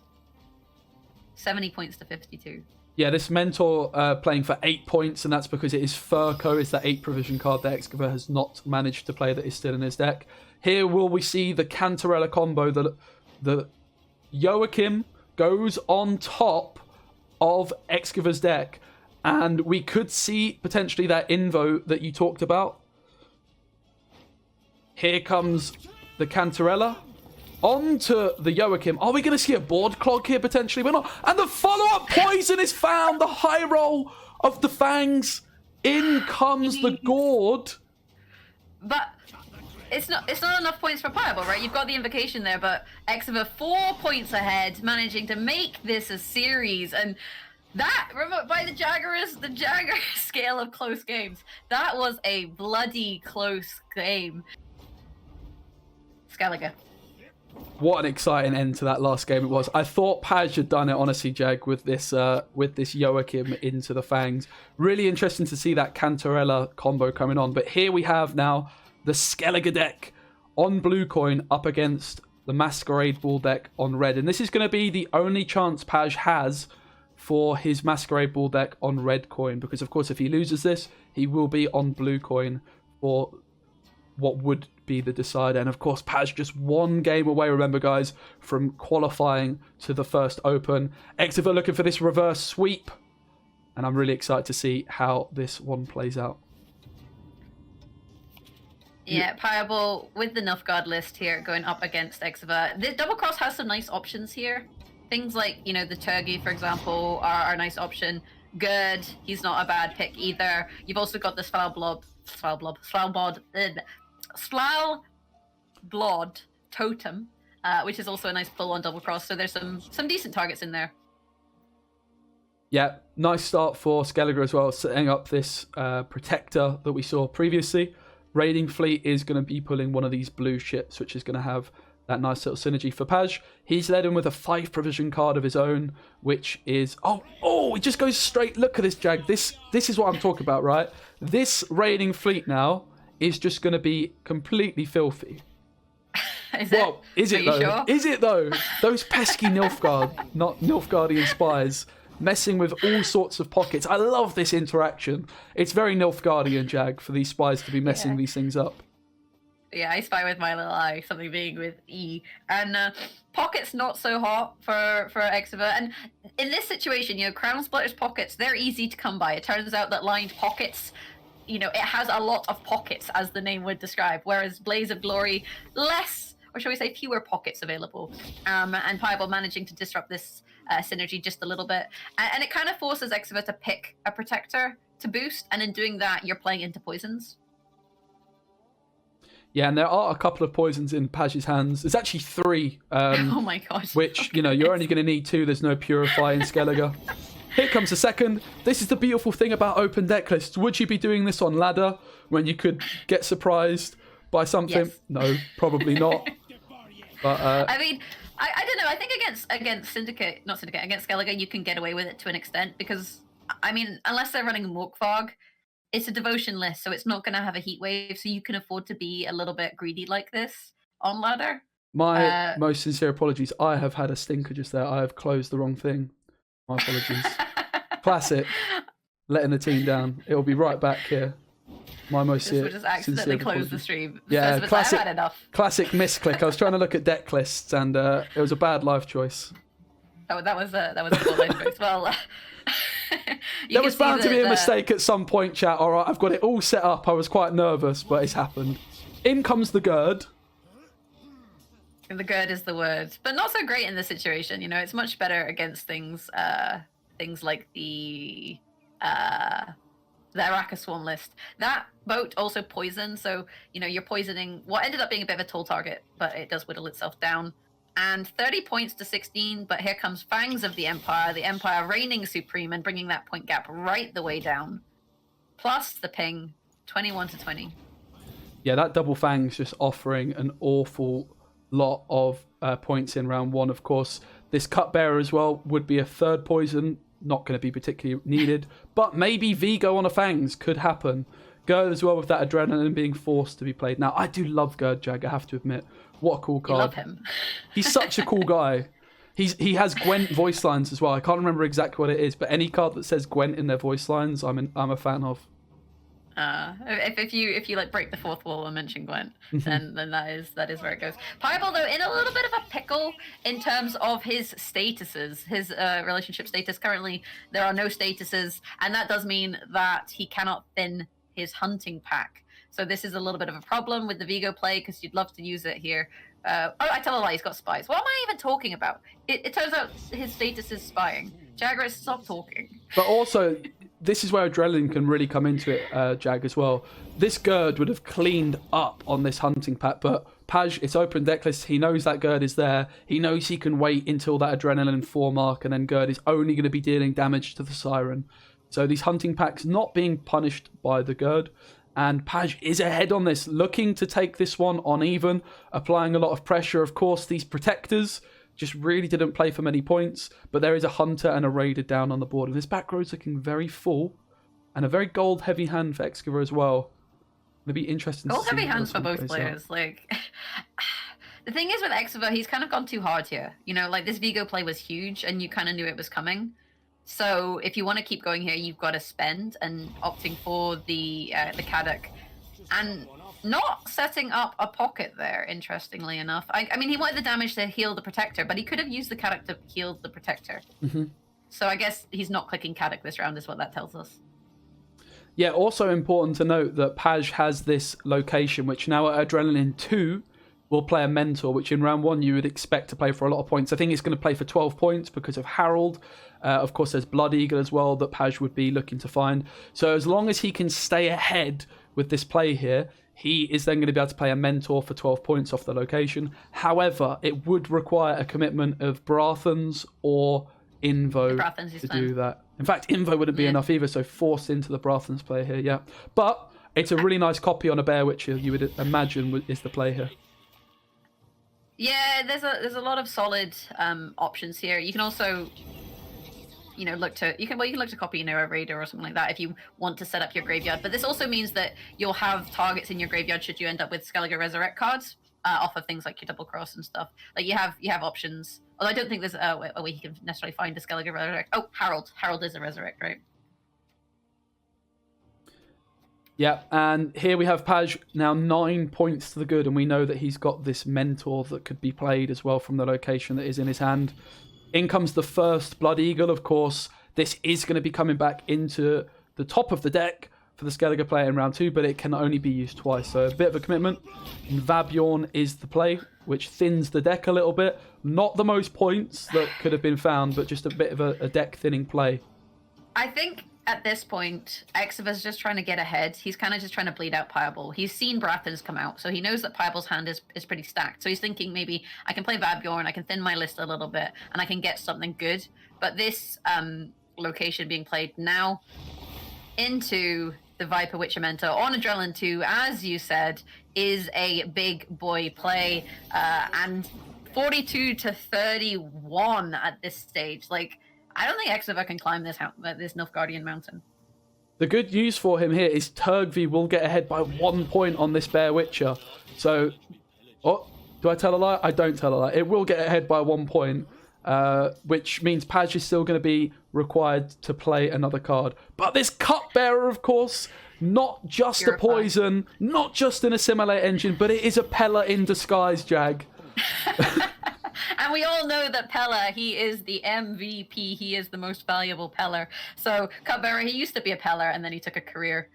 70 points to 52. Yeah, this Mentor playing for 8 points, and that's because it is Furco, is that 8 provision card that Xiwer has not managed to play that is still in his deck. Here will we see the Cantarella combo, the Joachim goes on top of Xiwer's deck, and we could see potentially that Invo that you talked about. Here comes the Cantarella. Onto the Joachim. Are we going to see a board clog here potentially? We're not. And the follow-up poison is found. The high roll of the Fangs. In comes the Gourd. But it's not enough points for Pajabol, right? You've got the invocation there, but Xiwer 4 points ahead, managing to make this a series. And That, by the Jagger scale of close games, that was a bloody close game. Skellige. What an exciting end to that last game it was. I thought Paj had done it, honestly, Jag, with this Joachim into the Fangs. Really interesting to see that Cantarella combo coming on. But here we have now the Skellige deck on blue coin up against the Masquerade Ball deck on red. And this is going to be the only chance Paj has for his Masquerade Ball deck on red coin. Because, of course, if he loses this, he will be on blue coin for what would be the decider. And of course, Paj just one game away, remember guys, from qualifying to the first open. Xiwer looking for this reverse sweep, and I'm really excited to see how this one plays out. Yeah, Pajabol with the Nilfgaard list here going up against Xiwer. The double cross has some nice options here. Things like, you know, the Turgi, for example, are a nice option. Gerd, he's not a bad pick either. You've also got the Svalblod totem, which is also a nice pull on double cross. So there's some decent targets in there. Yeah, nice start for Skellige as well, setting up this protector that we saw previously. Raiding fleet is going to be pulling one of these blue ships, which is going to have that nice little synergy for Paj. He's led in with a 5 provision card of his own, which is... Oh, he just goes straight... Look at this, Jag. This is what I'm talking about, right? This raiding fleet now is just going to be completely filthy. Is it? Well, is it though? Sure? Is it though? Those pesky Nilfgaard, not Nilfgaardian spies, messing with all sorts of pockets. I love this interaction. It's very Nilfgaardian, Jag, for these spies to be messing these things up. Yeah, I spy with my little eye, something being with E. And pockets not so hot for Xiwer. And in this situation, you know, Crown Splitter's pockets, they're easy to come by. It turns out that lined pockets, you know, it has a lot of pockets, as the name would describe, whereas Blaze of Glory, less, or shall we say fewer pockets available. And Pajabol managing to disrupt this synergy just a little bit. And it kind of forces Xiwer to pick a protector to boost, and in doing that, you're playing into poisons. Yeah, and there are a couple of poisons in Paj's hands. There's actually 3. Oh my gosh. Which, you know, you're only going to need 2. There's no Purify in Skellige. Here comes the second. This is the beautiful thing about open deck lists. Would you be doing this on ladder when you could get surprised by something? Yes. No, probably not. But I mean, I don't know. I think against Skellige, you can get away with it to an extent because, I mean, unless they're running Morkvarg, it's a devotion list, so it's not going to have a heat wave, so you can afford to be a little bit greedy like this on ladder. My most sincere apologies. I have had a stinker just there. I have closed the wrong thing. My apologies. Classic. Letting the team down. It'll be right back here. My most sincere just accidentally close the stream. Yeah, classic. I've had enough. Classic misclick. I was trying to look at deck lists, and it was a bad life choice. That was a poor life choice. Well. There was bound to be a mistake at some point, chat. All right, I've got it all set up. I was quite nervous, but it's happened. In comes the Gerd. The Gerd is the word, but not so great in this situation. You know, it's much better against things like the Araka Swarm list. That boat also poisoned, so you know you're poisoning what ended up being a bit of a tall target, but it does whittle itself down. And 30 points to 16, but here comes Fangs of the Empire reigning supreme and bringing that point gap right the way down. Plus the ping, 21 to 20. Yeah, that double Fangs just offering an awful lot of points in round 1. Of course, this Cupbearer as well would be a third poison, not going to be particularly needed, but maybe Vigo on a Fangs could happen. Gerd as well with that adrenaline being forced to be played. Now, I do love Gerd, Jag, I have to admit. What a cool card. You love him. He's such a cool guy. He has Gwent voice lines as well. I can't remember exactly what it is, but any card that says Gwent in their voice lines, I'm a fan of. If you like break the fourth wall and mention Gwent, then that is where it goes. Pajabol though in a little bit of a pickle in terms of his statuses, his relationship status. Currently, there are no statuses, and that does mean that he cannot thin his hunting pack. So this is a little bit of a problem with the Vigo play because you'd love to use it here. I tell a lie, he's got spies. What am I even talking about? It turns out his status is spying. Jagger, stop talking. But also, this is where adrenaline can really come into it, Jag, as well. This Gerd would have cleaned up on this hunting pack, but Paj, it's open deck list. He knows that Gerd is there. He knows he can wait until that Adrenaline 4 mark, and then Gerd is only going to be dealing damage to the Siren. So these hunting packs not being punished by the Gerd. And Paj is ahead on this, looking to take this one on even, applying a lot of pressure. Of course, these protectors just really didn't play for many points, but there is a hunter and a raider down on the board. And this back row is looking very full, and a very gold-heavy hand for Xiwer as well. It'll be interesting to see. Gold-heavy hands for both players. Like, the thing is with Xiwer, he's kind of gone too hard here. You know, like this Vigo play was huge, and you kind of knew it was coming. So if you want to keep going here, you've got to spend, and opting for the Kadok, and not setting up a pocket there, interestingly enough. I mean, he wanted the damage to heal the Protector, but he could have used the Kadok to heal the Protector. So I guess he's not clicking Kadok this round is what that tells us. Yeah, also important to note that Paj has this location, which now at Adrenaline 2 will play a Mentor, which in round 1 you would expect to play for a lot of points. I think it's going to play for 12 points because of Harold. Of course, there's Blood Eagle as well that Paj would be looking to find. So as long as he can stay ahead with this play here, he is then going to be able to play a Mentor for 12 points off the location. However, it would require a commitment of Brathens or Invo to do that. In fact, Invo wouldn't be enough either, so forced into the Brathens play here, yeah. But it's a really nice copy on a Bear Witcher, you would imagine is the play here. Yeah, there's a lot of solid options here. You can also, you know, look to copy, you know, a raider or something like that if you want to set up your graveyard. But this also means that you'll have targets in your graveyard should you end up with Skellige Resurrect cards off of things like your Double Cross and stuff. Like you have options. Although I don't think there's a way you can necessarily find a Skellige Resurrect. Oh, Harold. Harold is a Resurrect, right? Yeah, and here we have Paj now 9 points to the good, and we know that he's got this Mentor that could be played as well from the location that is in his hand. In comes the first Blood Eagle, of course. This is going to be coming back into the top of the deck for the Skellige player in round 2, but it can only be used twice, so a bit of a commitment. And Vabjorn is the play, which thins the deck a little bit. Not the most points that could have been found, but just a bit of a deck thinning play. I think at this point, Xiwer's just trying to get ahead. He's kind of just trying to bleed out Pajabol. He's seen Brathens come out, so he knows that Pajabol's hand is pretty stacked. So he's thinking maybe I can play Vabjorn, I can thin my list a little bit, and I can get something good. But this location being played now into the Viper Witcher Mentor on Adrenaline 2, as you said, is a big boy play. And 42 to 31 at this stage. Like, I don't think Xiwer can climb this Nilfgaardian mountain. The good news for him here is Turgvi will get ahead by 1 point on this Bear Witcher. So, do I tell a lie? I don't tell a lie. It will get ahead by 1 point, which means Paj is still going to be required to play another card. But this Cupbearer, of course, not just a poison, not just an Assimilate Engine, but it is a Pella in disguise, Jag. And we all know that Pella, he is the MVP. He is the most valuable Peller. So Cupbearer, he used to be a Peller, and then he took a career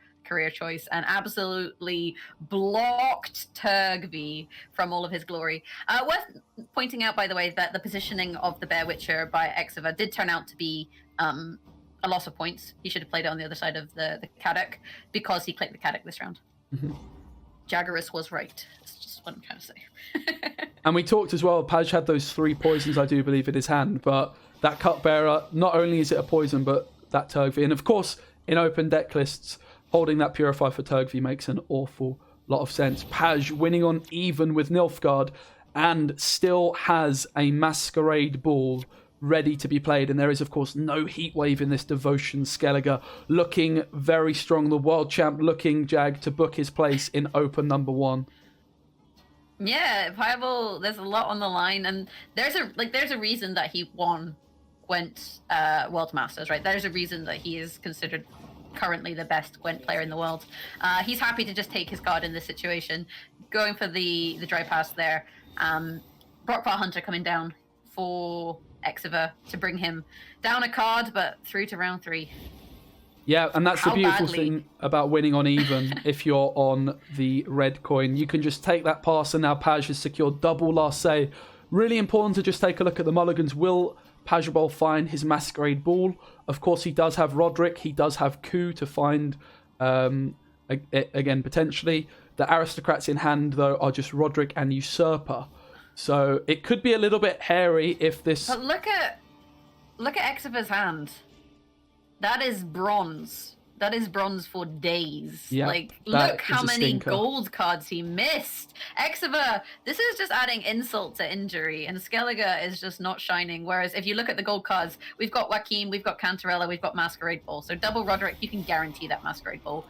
choice and absolutely blocked Turgvi from all of his glory. Worth pointing out, by the way, that the positioning of the Bear Witcher by Xiwer did turn out to be a loss of points. He should have played it on the other side of the Kadok because he clicked the Kadok this round. Jaggerus was right. That's just what I'm trying to say. And we talked as well, Paj had those 3 poisons, I do believe, in his hand, but that Cupbearer, not only is it a poison, but that Turgvi. And of course, in open deck lists, holding that Purify for Turgvi makes an awful lot of sense. Paj winning on even with Nilfgaard and still has a Masquerade Ball ready to be played. And there is, of course, no Heatwave in this Devotion Skellige. Looking very strong. The world champ looking, Jag, to book his place in open number 1. Yeah, Pajabol, there's a lot on the line, and there's a reason that he won Gwent World Masters, right? There's a reason that he is considered currently the best Gwent player in the world. He's happy to just take his card in this situation, going for the dry pass there. Brockvar Hunter coming down for Xiwer to bring him down a card, but through to round 3. Yeah, and that's the beautiful thing about winning on even. If you're on the red coin, you can just take that pass, and now Paj has secured double last say. Really important to just take a look at the mulligans. Will Pajabol find his Masquerade Ball? Of course, he does have Roderick. He does have Ku to find a again, potentially. The aristocrats in hand, though, are just Roderick and Usurper. So it could be a little bit hairy if this... But look at Exiva's hand. That is bronze. That is bronze for days. Yeah, like, that look how is a many stinker. gold cards he missed. Exiva, this is just adding insult to injury, and Skellige is just not shining. Whereas if you look at the gold cards, we've got Joaquin, we've got Cantarella, we've got Masquerade Ball. So double Roderick, you can guarantee that Masquerade Ball,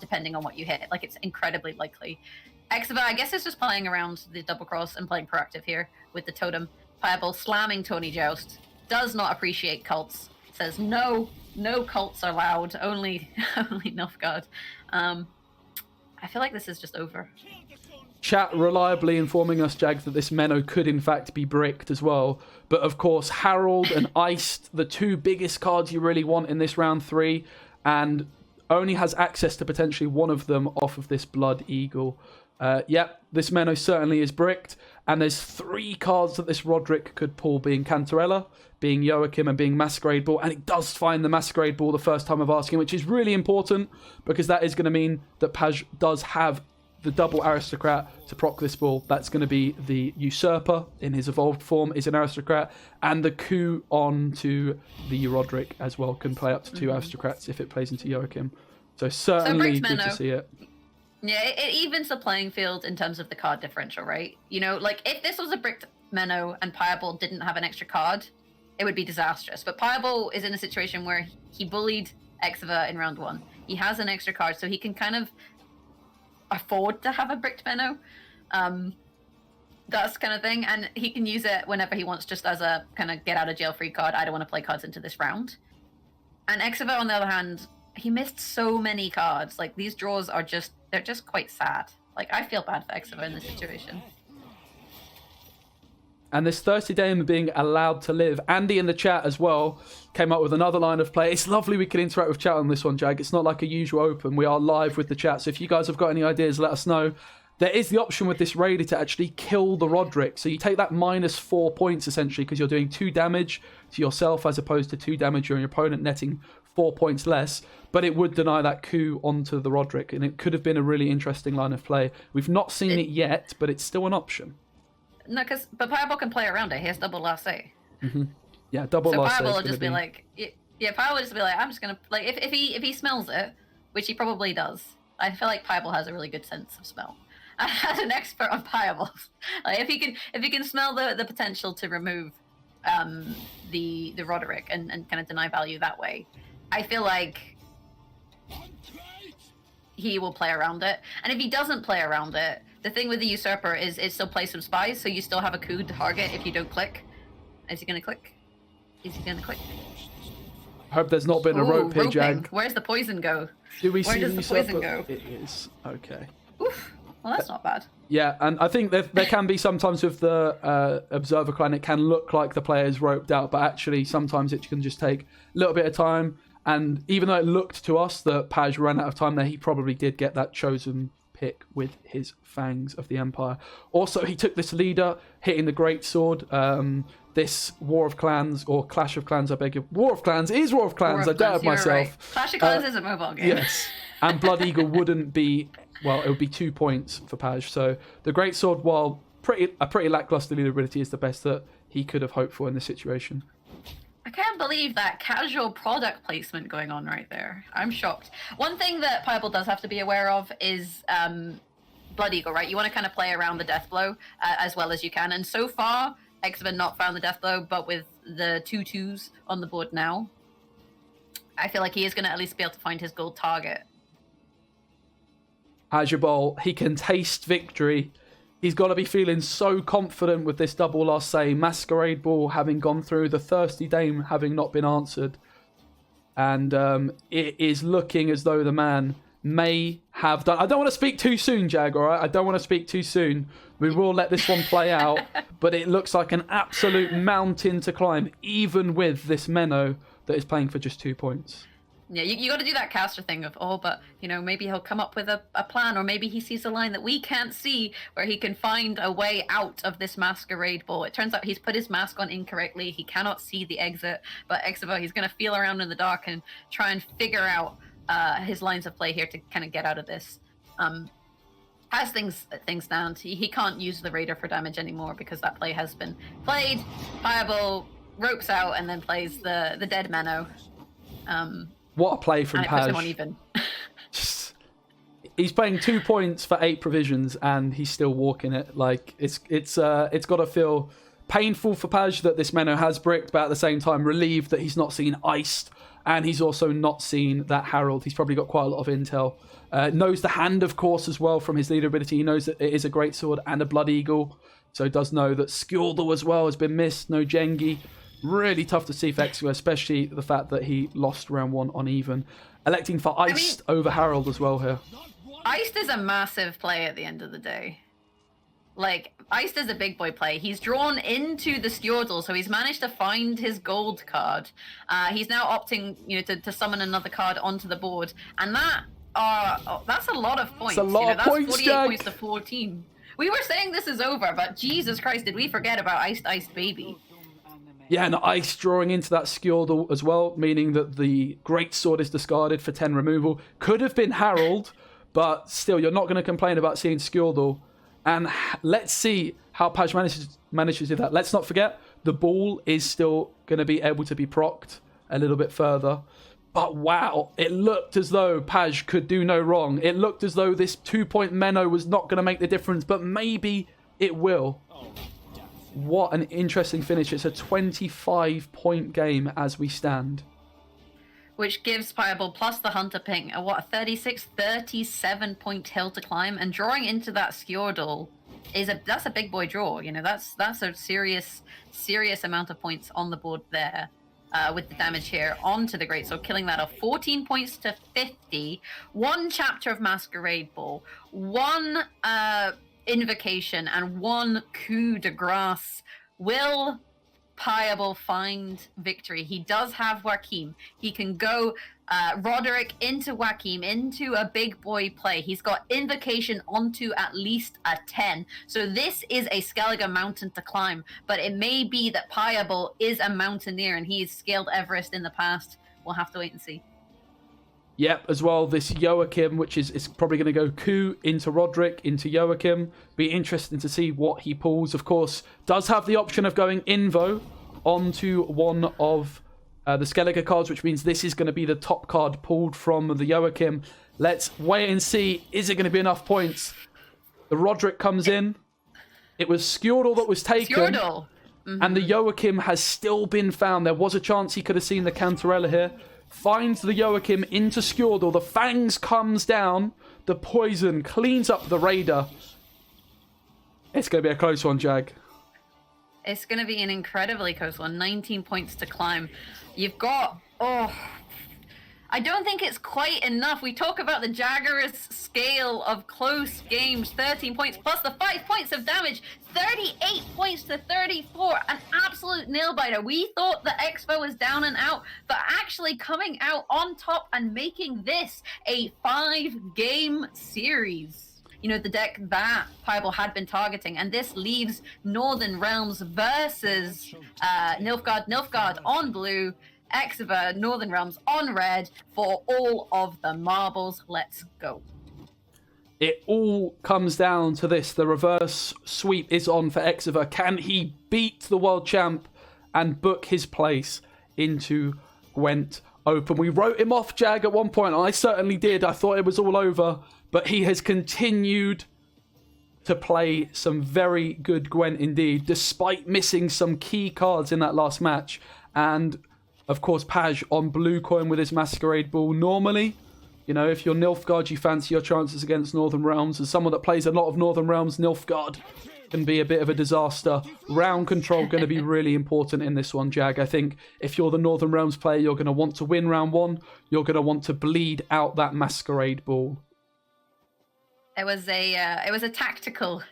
depending on what you hit. Like, it's incredibly likely. Exiva, I guess, is just playing around the double cross and playing proactive here with the totem. Pajabol slamming Tony Joust. Does not appreciate cults. Says no cults are allowed. Only Nilfgaard. I feel like this is just over. Chat reliably informing us, Jag, that this Menno could in fact be bricked as well. But of course, Harold and Iced, the two biggest cards you really want in this round 3, and only has access to potentially one of them off of this Blood Eagle. Yep, this Menno certainly is bricked, and there's 3 cards that this Roderick could pull, being Cantarella, being Joachim, and being Masquerade Ball, and it does find the Masquerade Ball the first time of asking, which is really important, because that is going to mean that Paj does have the double aristocrat to proc this ball. That's going to be the Usurper in his evolved form is an aristocrat, and the coup on to the Roderick as well can play up to 2 aristocrats if it plays into Joachim. So certainly good to see it. Yeah, it evens the playing field in terms of the card differential, right? You know, like, if this was a bricked Menno and Pajabol didn't have an extra card, it would be disastrous. But Pajabol is in a situation where he bullied Exiva in round 1. He has an extra card, so he can kind of afford to have a bricked Menno. That's kind of thing. And he can use it whenever he wants, just as a kind of get out of jail free card. I don't want to play cards into this round. And Exiva, on the other hand, he missed so many cards. Like, these draws are just, they're just quite sad. Like, I feel bad for Exiva in this situation. And this Thirsty Dame being allowed to live. Andy in the chat as well came up with another line of play. It's lovely we can interact with chat on this one, Jag. It's not like a usual open. We are live with the chat. So if you guys have got any ideas, let us know. There is the option with this Raider to actually kill the Roderick. So you take that -4 points, essentially, because you're doing 2 damage to yourself as opposed to 2 damage on your opponent, netting 4 points less. But it would deny that coup onto the Roderick. And it could have been a really interesting line of play. We've not seen it yet, but it's still an option. No, but Pajabol can play around it. He has double last say. Mm-hmm. Yeah, double last say. So Pajabol will just be like, Pajabol will just be like, I'm just gonna, like, if he smells it, which he probably does. I feel like Pajabol has a really good sense of smell. As an expert on Pajabols, like, if he can smell the potential to remove the Roderick and kind of deny value that way, I feel like he will play around it. And if he doesn't play around it, the thing with the Usurper is it still plays some spies, so you still have a coup to target if you don't click. Is he going to click? Is he going to click? I hope there's not been a rope here, Jag. Where's the poison go? Do we Where see does the poison go? It is. Okay. Oof. Well, that's not bad. Yeah, and I think there can be sometimes with the Observer clan, it can look like the player is roped out, but actually sometimes it can just take a little bit of time. And even though it looked to us that Paj ran out of time there, he probably did get that chosen pick with his Fangs of the Empire. Also, he took this leader, hitting the Great Sword. This War of Clans, or Clash of Clans, I beg your... War of Clans is War of Clans, I doubted myself. Right. Clash of Clans is a mobile game. Yes, and Blood Eagle wouldn't be... Well, it would be 2 points for Paj. So the Great Sword, while a pretty lackluster leader ability, is the best that he could have hoped for in this situation. I can't believe that casual product placement going on right there. I'm shocked. One thing that Pajabol does have to be aware of is Blood Eagle, right? You want to kind of play around the death blow as well as you can. And so far, Exiva not found the death blow, but with the 2/2s on the board now, I feel like he is going to at least be able to find his gold target. Pajabol, he can taste victory. He's got to be feeling so confident with this double last say. Masquerade Ball having gone through, the Thirsty Dame having not been answered. And it is looking as though the man may have done... I don't want to speak too soon, Jag, all right? I don't want to speak too soon. We will let this one play out. But it looks like an absolute mountain to climb, even with this Menno that is playing for just 2 points. Yeah, you got to do that caster thing of, but, maybe he'll come up with a plan, or maybe he sees a line that we can't see where he can find a way out of this Masquerade Ball. It turns out he's put his mask on incorrectly. He cannot see the exit, but Exiva, he's going to feel around in the dark and try and figure out his lines of play here to kind of get out of this. Has things down. He can't use the Raider for damage anymore because that play has been played. Pajabol ropes out and then plays the dead Menno. What a play from and it puts him Paj. on even. He's playing 2 points for 8 provisions and he's still walking it. Like it's got to feel painful for Paj that this Menno has bricked, but at the same time relieved that he's not seen iced, and he's also not seen that Harold. He's probably got quite a lot of intel. Knows the hand, of course, as well from his leader ability. He knows that it is a great sword and a blood eagle, so does know that Skjordal as well has been missed. No Jengi. Really tough to see for Xiwer, especially the fact that he lost round 1 on even. Electing for iced over Harold as well here. Iced is a massive play at the end of the day. Like, Iced is a big boy play. He's drawn into the Skjordal, so he's managed to find his gold card. He's now opting, to summon another card onto the board, and that's a lot of points. It's a lot of points, 48 Jack. points to 14. We were saying this is over, but Jesus Christ, did we forget about Iced Baby? Yeah, and Ice drawing into that Skjordal as well, meaning that the Great Sword is discarded for 10 removal. Could have been Harold, but still, you're not going to complain about seeing Skjordal. And let's see how Paj manages to do that. Let's not forget, the ball is still going to be able to be procced a little bit further. But wow, it looked as though Paj could do no wrong. It looked as though this 2-point Menno was not going to make the difference, but maybe it will. What an interesting finish. It's a 25-point game as we stand. Which gives Pajabol plus the Hunter ping a 37 point hill to climb, and drawing into that Skjordal that's a big boy draw. That's a serious amount of points on the board there. With the damage here onto the Great Sword, killing that off. 14 points to 50. 1 chapter of Masquerade Ball, 1 Invocation, and 1 coup de grace. Will Pajabol find victory? He does have Joachim. He can go Roderick into Joachim, into a big boy play. He's got Invocation onto at least a 10. So this is a Skellige mountain to climb, but it may be that Pajabol is a mountaineer and he's scaled Everest in the past. We'll have to wait and see. Yep, as well, this Joachim, which is probably going to go coup into Roderick, into Joachim. Be interesting to see what he pulls. Of course, does have the option of going Invo onto one of the Skellige cards, which means this is going to be the top card pulled from the Joachim. Let's wait and see. Is it going to be enough points? The Roderick comes in. It was Skjordal that was taken. Skjordal. Mm-hmm. And the Joachim has still been found. There was a chance he could have seen the Cantarella here. Finds the Joachim into Skjordal. The Fangs comes down. The poison cleans up the Raider. It's going to be a close one, Jag. It's going to be an incredibly close one. 19 points to climb. You've got... I don't think it's quite enough. We talk about the Jagger's scale of close games. 13 points plus the 5 points of damage. 38 points to 34. An absolute nail-biter. We thought the Expo was down and out, but actually coming out on top and making this a 5-game series. The deck that Pajabol had been targeting, and this leaves Northern Realms versus Nilfgaard on blue, Xiwer, Northern Realms on red for all of the marbles. Let's go. It all comes down to this. The reverse sweep is on for Xiwer. Can he beat the world champ and book his place into Gwent Open? We wrote him off, Jag, at one point. I certainly did. I thought it was all over. But he has continued to play some very good Gwent indeed, despite missing some key cards in that last match. And, of course, Paj on blue coin with his Masquerade Ball. Normally, if you're Nilfgaard, you fancy your chances against Northern Realms. As someone that plays a lot of Northern Realms, Nilfgaard can be a bit of a disaster. Round control going to be really important in this one, Jag. I think if you're the Northern Realms player, you're going to want to win round 1. You're going to want to bleed out that Masquerade Ball. It was a tactical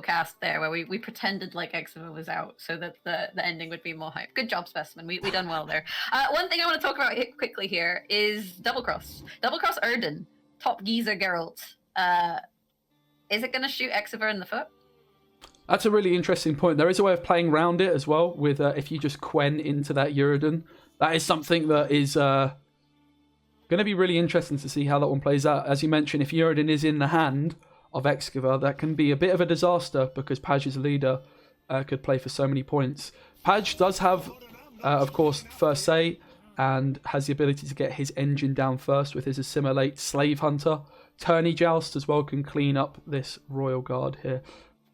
cast there where we pretended like Xiwer was out so that the ending would be more hype. Good job, Specimen. We done well there. One thing I want to talk about quickly here is Double Cross Erden, top Geezer Geralt. Is it going to shoot Xiwer in the foot? That's a really interesting point. There is a way of playing around it as well with if you just Quen into that Uridan. That is something that is Going to be really interesting to see how that one plays out. As you mentioned, if Uridan is in the hand of Excavar, that can be a bit of a disaster because Paj's leader could play for so many points. Paj does have, of course, first say and has the ability to get his engine down first with his Assimilate Slave Hunter. Tourney Joust as well can clean up this Royal Guard here.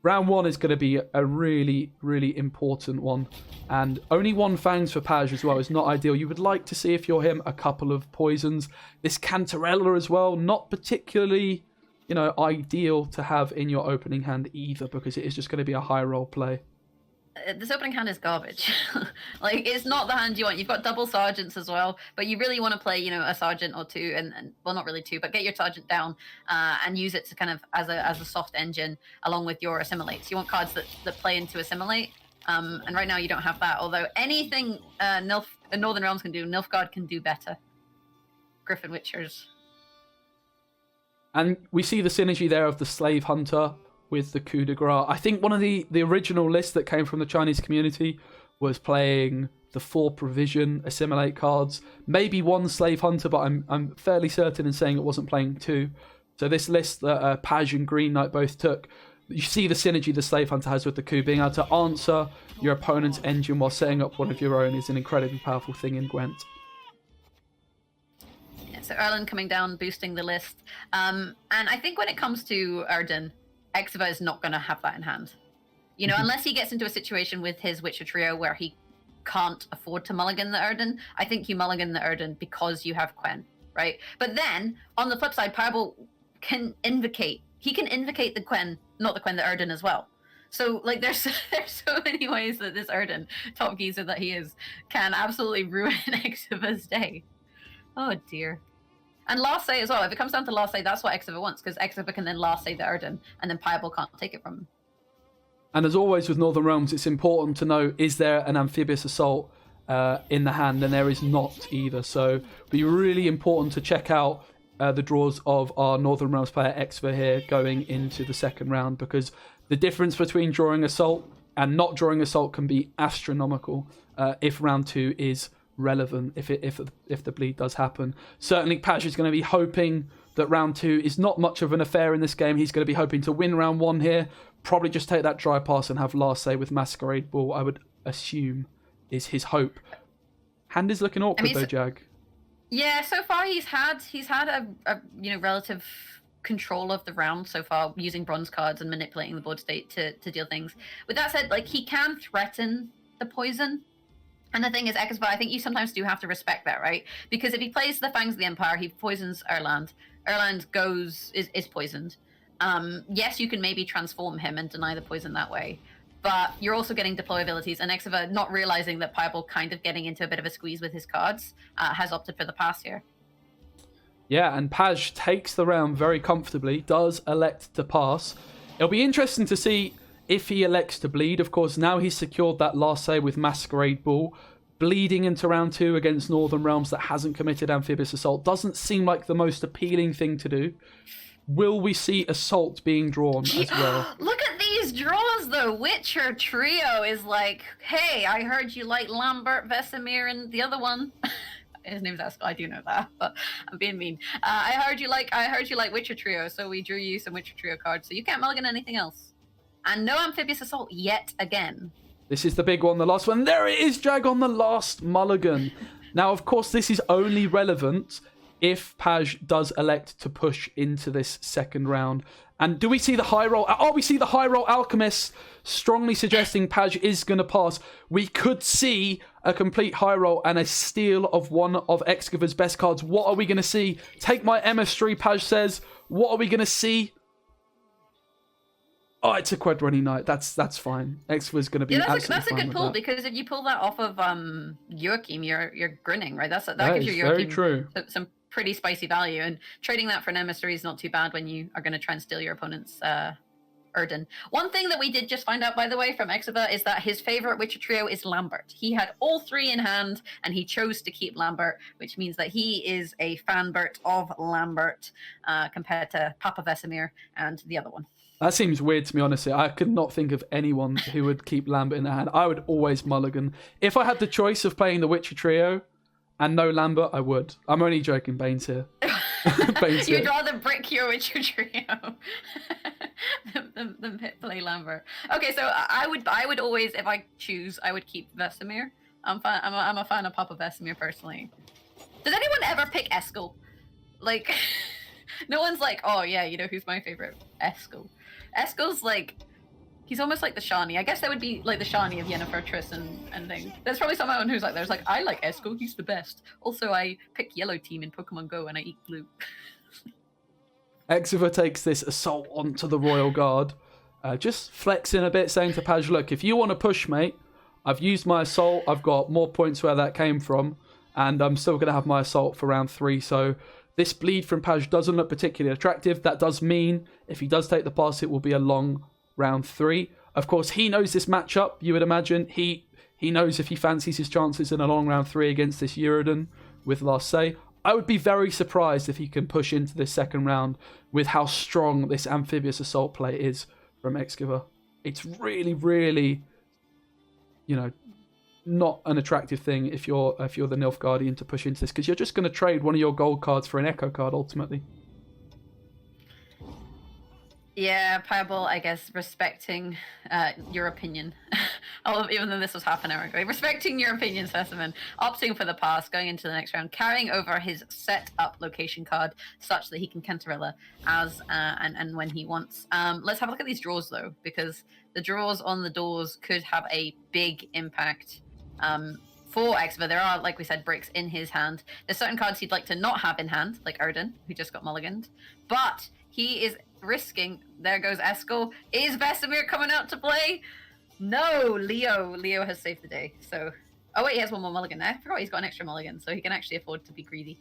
Round 1 is going to be a really, really important one. And only 1 Fangs for Paj as well is not ideal. You would like to see, if you're him, a couple of poisons. This Cantarella as well, not particularly, ideal to have in your opening hand either, because it is just going to be a high roll play. This opening hand is garbage. Like, it's not the hand you want. You've got double sergeants as well, but you really want to play, a sergeant or 2, and well, not really 2, but get your sergeant down and use it to kind of as a soft engine along with your assimilates. You want cards that play into assimilate, and right now you don't have that. Although anything Northern Realms can do, Nilfgaard can do better. Griffin Witchers. And we see the synergy there of the Slave Hunter with the coup de grace. I think one of the original lists that came from the Chinese community was playing the 4 provision assimilate cards, maybe 1 Slave Hunter, but I'm fairly certain in saying it wasn't playing 2. So this list that Paj and Green Knight both took, you see the synergy the Slave Hunter has with the coup. Being able to answer your opponent's engine while setting up one of your own is an incredibly powerful thing in Gwent. Yeah, so Erlen coming down, boosting the list. And I think when it comes to Erden, Exava is not going to have that in hand. Unless he gets into a situation with his Witcher trio where he can't afford to mulligan the Erden, I think you mulligan the Erden because you have Quen, right? But then, on the flip side, Pajabol can invocate. He can invocate the Quen, not the Quen, the Erden as well. So, there's so many ways that this Erden, top geezer that he is, can absolutely ruin Exava's day. Oh, dear. And last say as well. If it comes down to last say, that's what Exava wants, because Exava can then last say the Erden, and then Pajabol can't take it from him. And as always with Northern Realms, it's important to know, is there an Amphibious Assault in the hand? And there is not either. So it'll be really important to check out the draws of our Northern Realms player Exava here going into the second round, because the difference between drawing Assault and not drawing Assault can be astronomical if round 2 is relevant, if the bleed does happen. Certainly Paj is going to be hoping that round 2 is not much of an affair in this game. He's going to be hoping to win round 1 here, probably just take that dry pass and have last say with Masquerade Ball, I would assume is his hope. Hand is looking awkward though, Jag. Yeah, so far he's had a relative control of the round so far, using bronze cards and manipulating the board state to deal things. With that said, he can threaten the poison. And the thing is, Exava, I think you sometimes do have to respect that, right? Because if he plays the Fangs of the Empire, he poisons Erland. Erland is poisoned. Yes, you can maybe transform him and deny the poison that way. But you're also getting deploy abilities, and Exava, not realizing that Pajabol kind of getting into a bit of a squeeze with his cards, has opted for the pass here. Yeah, and Paj takes the round very comfortably, does elect to pass. It'll be interesting to see if he elects to bleed. Of course, now he's secured that last save with Masquerade Ball. Bleeding into round 2 against Northern Realms that hasn't committed Amphibious Assault doesn't seem like the most appealing thing to do. Will we see Assault being drawn as well? Look at these draws, though. Witcher Trio is like, hey, I heard you like Lambert, Vesemir, and the other one. His name's Esco. I do know that, but I'm being mean. I heard you like Witcher Trio, so we drew you some Witcher Trio cards, so you can't mulligan anything else. And no Amphibious Assault yet again. This is the big one, the last one. There it is, Jag, on the last mulligan. Now, of course, this is only relevant if Paj does elect to push into this second round. And do we see the high roll? Oh, we see the high roll Alchemist strongly suggesting Paj is going to pass. We could see a complete high roll and a steal of one of Excava's best cards. What are we going to see? Take my MS3, Paj says. What are we going to see? Oh, it's a Quadrunny Knight. That's fine. Excava's going to be absolutely that's a fine good with pull, that. because if you pull that off of Joachim, you're grinning, right? That gives is you very Joachim true. some pretty spicy value, and trading that for an emissary is not too bad when you are going to try and steal your opponent's Erden. One thing that we did just find out, by the way, from Exava is that his favorite Witcher trio is Lambert. He had all 3 in hand, and he chose to keep Lambert, which means that he is a fanbert of Lambert compared to Papa Vesemir and the other one. That seems weird to me, honestly. I could not think of anyone who would keep Lambert in their hand. I would always mulligan. If I had the choice of playing the Witcher trio and no Lambert, I would. I'm only joking, Bane's here. Bane's You'd here. rather brick your Witcher trio than play Lambert. Okay, so I would always, if I choose, I would keep Vesemir. I'm a fan of Papa Vesemir personally. Does anyone ever pick Eskel? Like, no one's like, oh yeah, you know who's my favorite? Eskel. Eskel's like, he's almost like the Shani. I guess that would be like the Shani of Yennefer Triss and things. There's probably someone who's like, there's like, I like Eskel, he's the best. Also, I pick yellow team in Pokemon Go and I eat blue. Xiwer takes this assault onto the Royal Guard, just flexing a bit, saying to Paj, look, if you want to push, mate, I've used my assault, I've got more points where that came from, and I'm still going to have my assault for round 3, so this bleed from Paj doesn't look particularly attractive. That does mean, if he does take the pass, it will be a long round 3. Of course, he knows this matchup, you would imagine. He knows if he fancies his chances in a long round 3 against this Uridan with last say. I would be very surprised if he can push into this second round with how strong this amphibious assault play is from Xiwer. It's really, really, not an attractive thing if you're the Nilfgaardian to push into this, because you're just going to trade one of your gold cards for an Echo card ultimately. Yeah, Pajabol, I guess, respecting your opinion. Even though this was half an hour ago. Respecting your opinion, Specimen. Opting for the pass, going into the next round, carrying over his set up location card such that he can Cantarilla as and when he wants. Let's have a look at these draws, though, because the draws on the doors could have a big impact for Xiwer. There are, like we said, bricks in his hand. There's certain cards he'd like to not have in hand, like Erden, who just got mulliganed. But he is risking. There goes Eskel. Is Vesemir coming out to play? No, Leo has saved the day. So, oh wait, he has one more mulligan. I forgot he's got an extra mulligan, so he can actually afford to be greedy.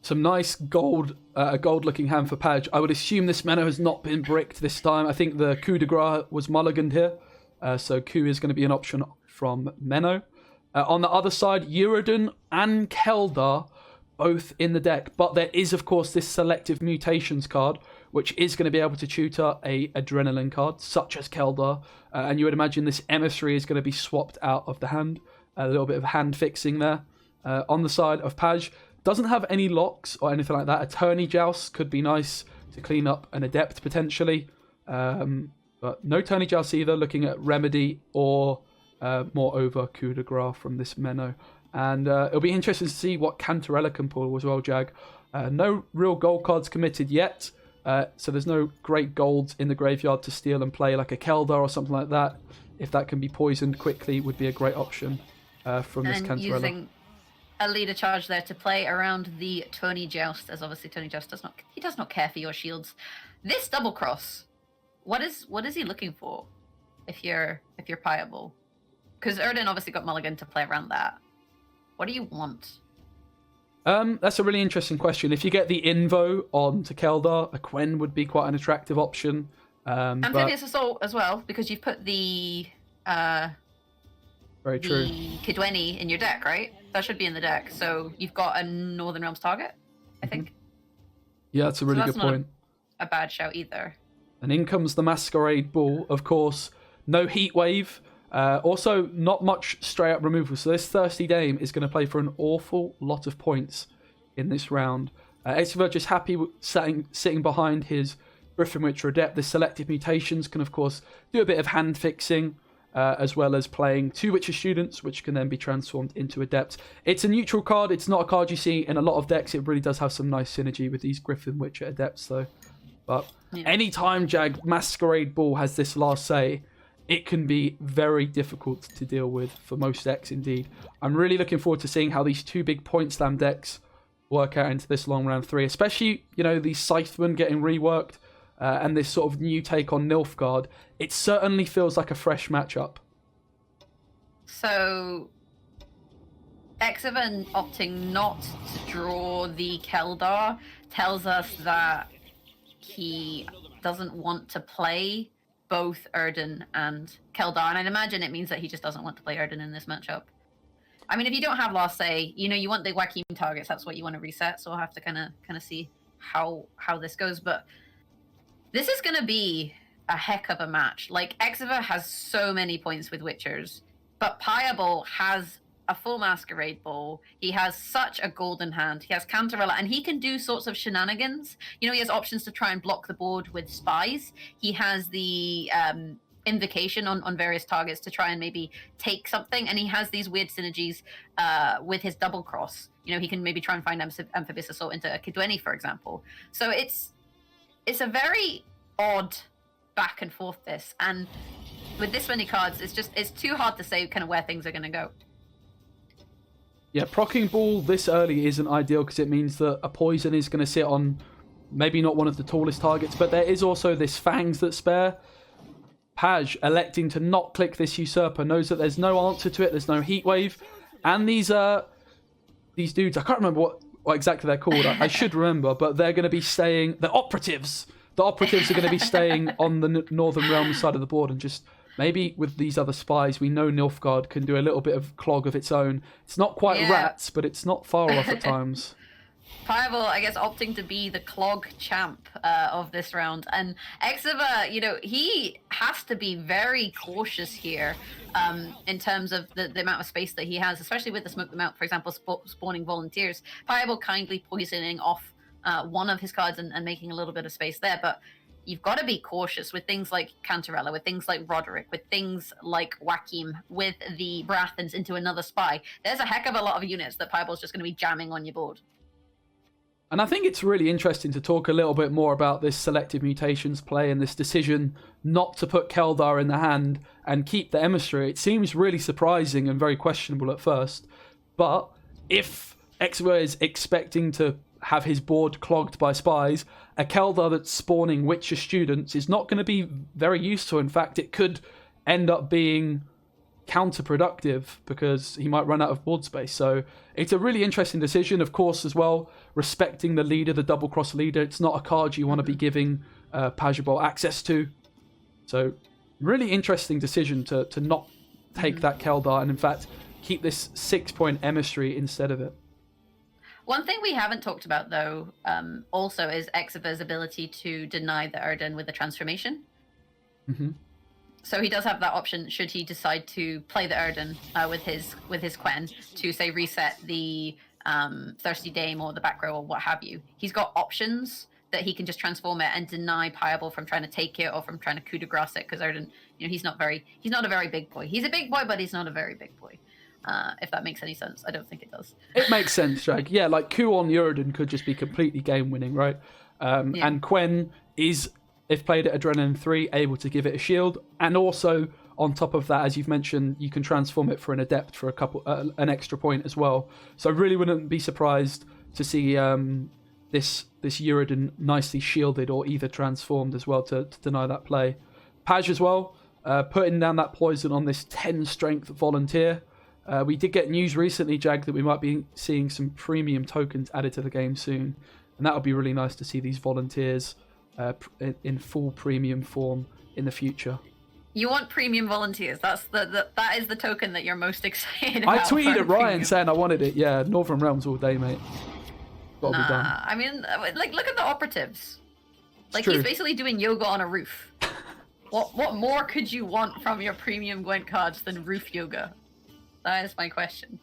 Some nice gold-looking hand for Paj. I would assume this Menno has not been bricked this time. I think the coup de grace was mulliganed here, so coup is going to be an option from Menno. On the other side, Uridan and Keldar both in the deck, but there is, of course, this selective mutations card, which is going to be able to tutor a adrenaline card, such as Keldar, and you would imagine this emissary is going to be swapped out of the hand. A little bit of hand fixing there. On the side of Paj, doesn't have any locks or anything like that. Attorney Joust could be nice to clean up an adept potentially, but no Attorney Joust either, looking at Remedy or moreover coup de grace from this Menno. And it'll be interesting to see what Cantarella can pull as well, Jag. No real gold cards committed yet, so there's no great golds in the graveyard to steal and play like a Keldar or something like that. If that can be poisoned quickly, would be a great option from this Cantarella. And using a leader charge there to play around the Tony Joust, as obviously Tony Joust does not care for your shields. This double cross, what is he looking for? If you're Pajabol, because Erden obviously got mulligan to play around that. What do you want? That's a really interesting question. If you get the Invo on to Keldar, a Quen would be quite an attractive option. Amphibious Assault as well, because you've put the very true. The Kidweni in your deck, right? That should be in the deck. So you've got a Northern Realms target, I think. Yeah, that's a really good point. A bad shout either. And in comes the Masquerade Bull, of course. No Heat Wave. Also, not much straight-up removal. So this Thirsty Dame is going to play for an awful lot of points in this round. Xiwer just happy sitting behind his Griffin Witcher Adept. The selective mutations can, of course, do a bit of hand fixing, as well as playing 2 Witcher Students, which can then be transformed into Adepts. It's a neutral card. It's not a card you see in a lot of decks. It really does have some nice synergy with these Griffin Witcher Adepts, though. But anytime Jag Masquerade Bull has this last say, it can be very difficult to deal with for most decks indeed. I'm really looking forward to seeing how these 2 big point slam decks work out into this long round 3, especially, these Scythemen getting reworked and this sort of new take on Nilfgaard. It certainly feels like a fresh matchup. So, Xiwer opting not to draw the Keldar tells us that he doesn't want to play both Erden and Keldar, and I'd imagine it means that he just doesn't want to play Erden in this matchup. I mean, if you don't have last say, you want the Joachim targets, that's what you want to reset, so I'll have to kind of see how this goes, but this is going to be a heck of a match. Like, Xiwer has so many points with Witchers, but Pajabol has a full Masquerade Ball. He has such a golden hand. He has Cantarella, and he can do sorts of shenanigans. You know, he has options to try and block the board with spies. He has the invocation on various targets to try and maybe take something, and he has these weird synergies with his double cross. You know, he can maybe try and find amphibious assault into Kidweni, for example. So it's a very odd back and forth this, and with this many cards, it's too hard to say kind of where things are going to go. Yeah, proccing Ball this early isn't ideal because it means that a poison is going to sit on maybe not one of the tallest targets, but there is also this Fangs that spare. Paj electing to not click this Usurper knows that there's no answer to it, there's no Heat Wave, and these dudes, I can't remember what exactly they're called, I should remember, but they're going to be staying, the Operatives are going to be staying on the Northern Realms side of the board, and just maybe with these other spies, we know Nilfgaard can do a little bit of clog of its own. It's not quite rats, but it's not far off at times. Pajabol, I guess, opting to be the clog champ of this round. And Xiwer, you know, he has to be very cautious here in terms of the amount of space that he has, especially with the Smoke Them Out, for example, spawning volunteers. Pajabol kindly poisoning off one of his cards and making a little bit of space there. But you've got to be cautious with things like Cantarella, with things like Roderick, with things like Wakim, with the Brathens into another spy. There's a heck of a lot of units that Pajabol's just going to be jamming on your board. And I think it's really interesting to talk a little bit more about this selective mutations play and this decision not to put Keldar in the hand and keep the emissary. It seems really surprising and very questionable at first. But if Xiwer is expecting to have his board clogged by spies, a Keldar that's spawning Witcher students is not going to be very useful. In fact, it could end up being counterproductive because he might run out of board space. So it's a really interesting decision, of course, as well, respecting the leader, the double cross leader. It's not a card you want to be giving Pajabol access to. So really interesting decision to not take that Keldar and in fact keep this 6-point emissary instead of it. One thing we haven't talked about, though, also is Xiwer's ability to deny the Erden with the transformation. Mm-hmm. So he does have that option should he decide to play the Erden with his Quen to, say, reset the Thirsty Dame or the back row or what have you. He's got options that he can just transform it and deny Pajabol from trying to take it or from trying to coup de grace it, because Erden, you know, he's not a very big boy. He's a big boy, but he's not a very big boy. If that makes any sense. I don't think it does. It makes sense, Jag. Yeah, like coup on Uridan could just be completely game-winning, right? And Quen is, if played at Adrenaline 3, able to give it a shield. And also, on top of that, as you've mentioned, you can transform it for an Adept for an extra point as well. So I really wouldn't be surprised to see this Uridan nicely shielded or either transformed as well to deny that play. Paj as well, putting down that poison on this 10 strength volunteer. We did get news recently, Jag, that we might be seeing some premium tokens added to the game soon. And that would be really nice to see these volunteers in full premium form in the future. You want premium volunteers. That is the token that you're most excited I about. tweeted at Ryan saying I wanted it. Yeah, Northern Realms all day, mate. Gotta be done. I mean, like, look at the Operatives. Like, true. He's basically doing yoga on a roof. What more could you want from your premium Gwent cards than roof yoga? That is my question.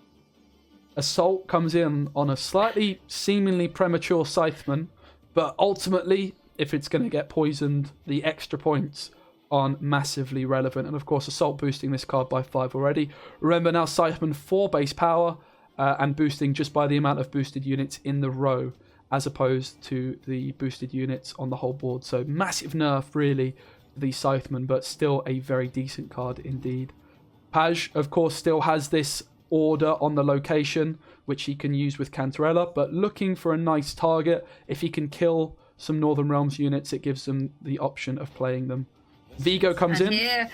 Assault comes in on a slightly seemingly premature Scytheman, but ultimately, if it's going to get poisoned, the extra points aren't massively relevant. And of course, Assault boosting this card by 5 already. Remember now, Scytheman 4 base power and boosting just by the amount of boosted units in the row, as opposed to the boosted units on the whole board. So massive nerf, really, the Scytheman, but still a very decent card indeed. Paj, of course, still has this order on the location, which he can use with Cantarella, but looking for a nice target. If he can kill some Northern Realms units, it gives them the option of playing them. Vigo comes in. Here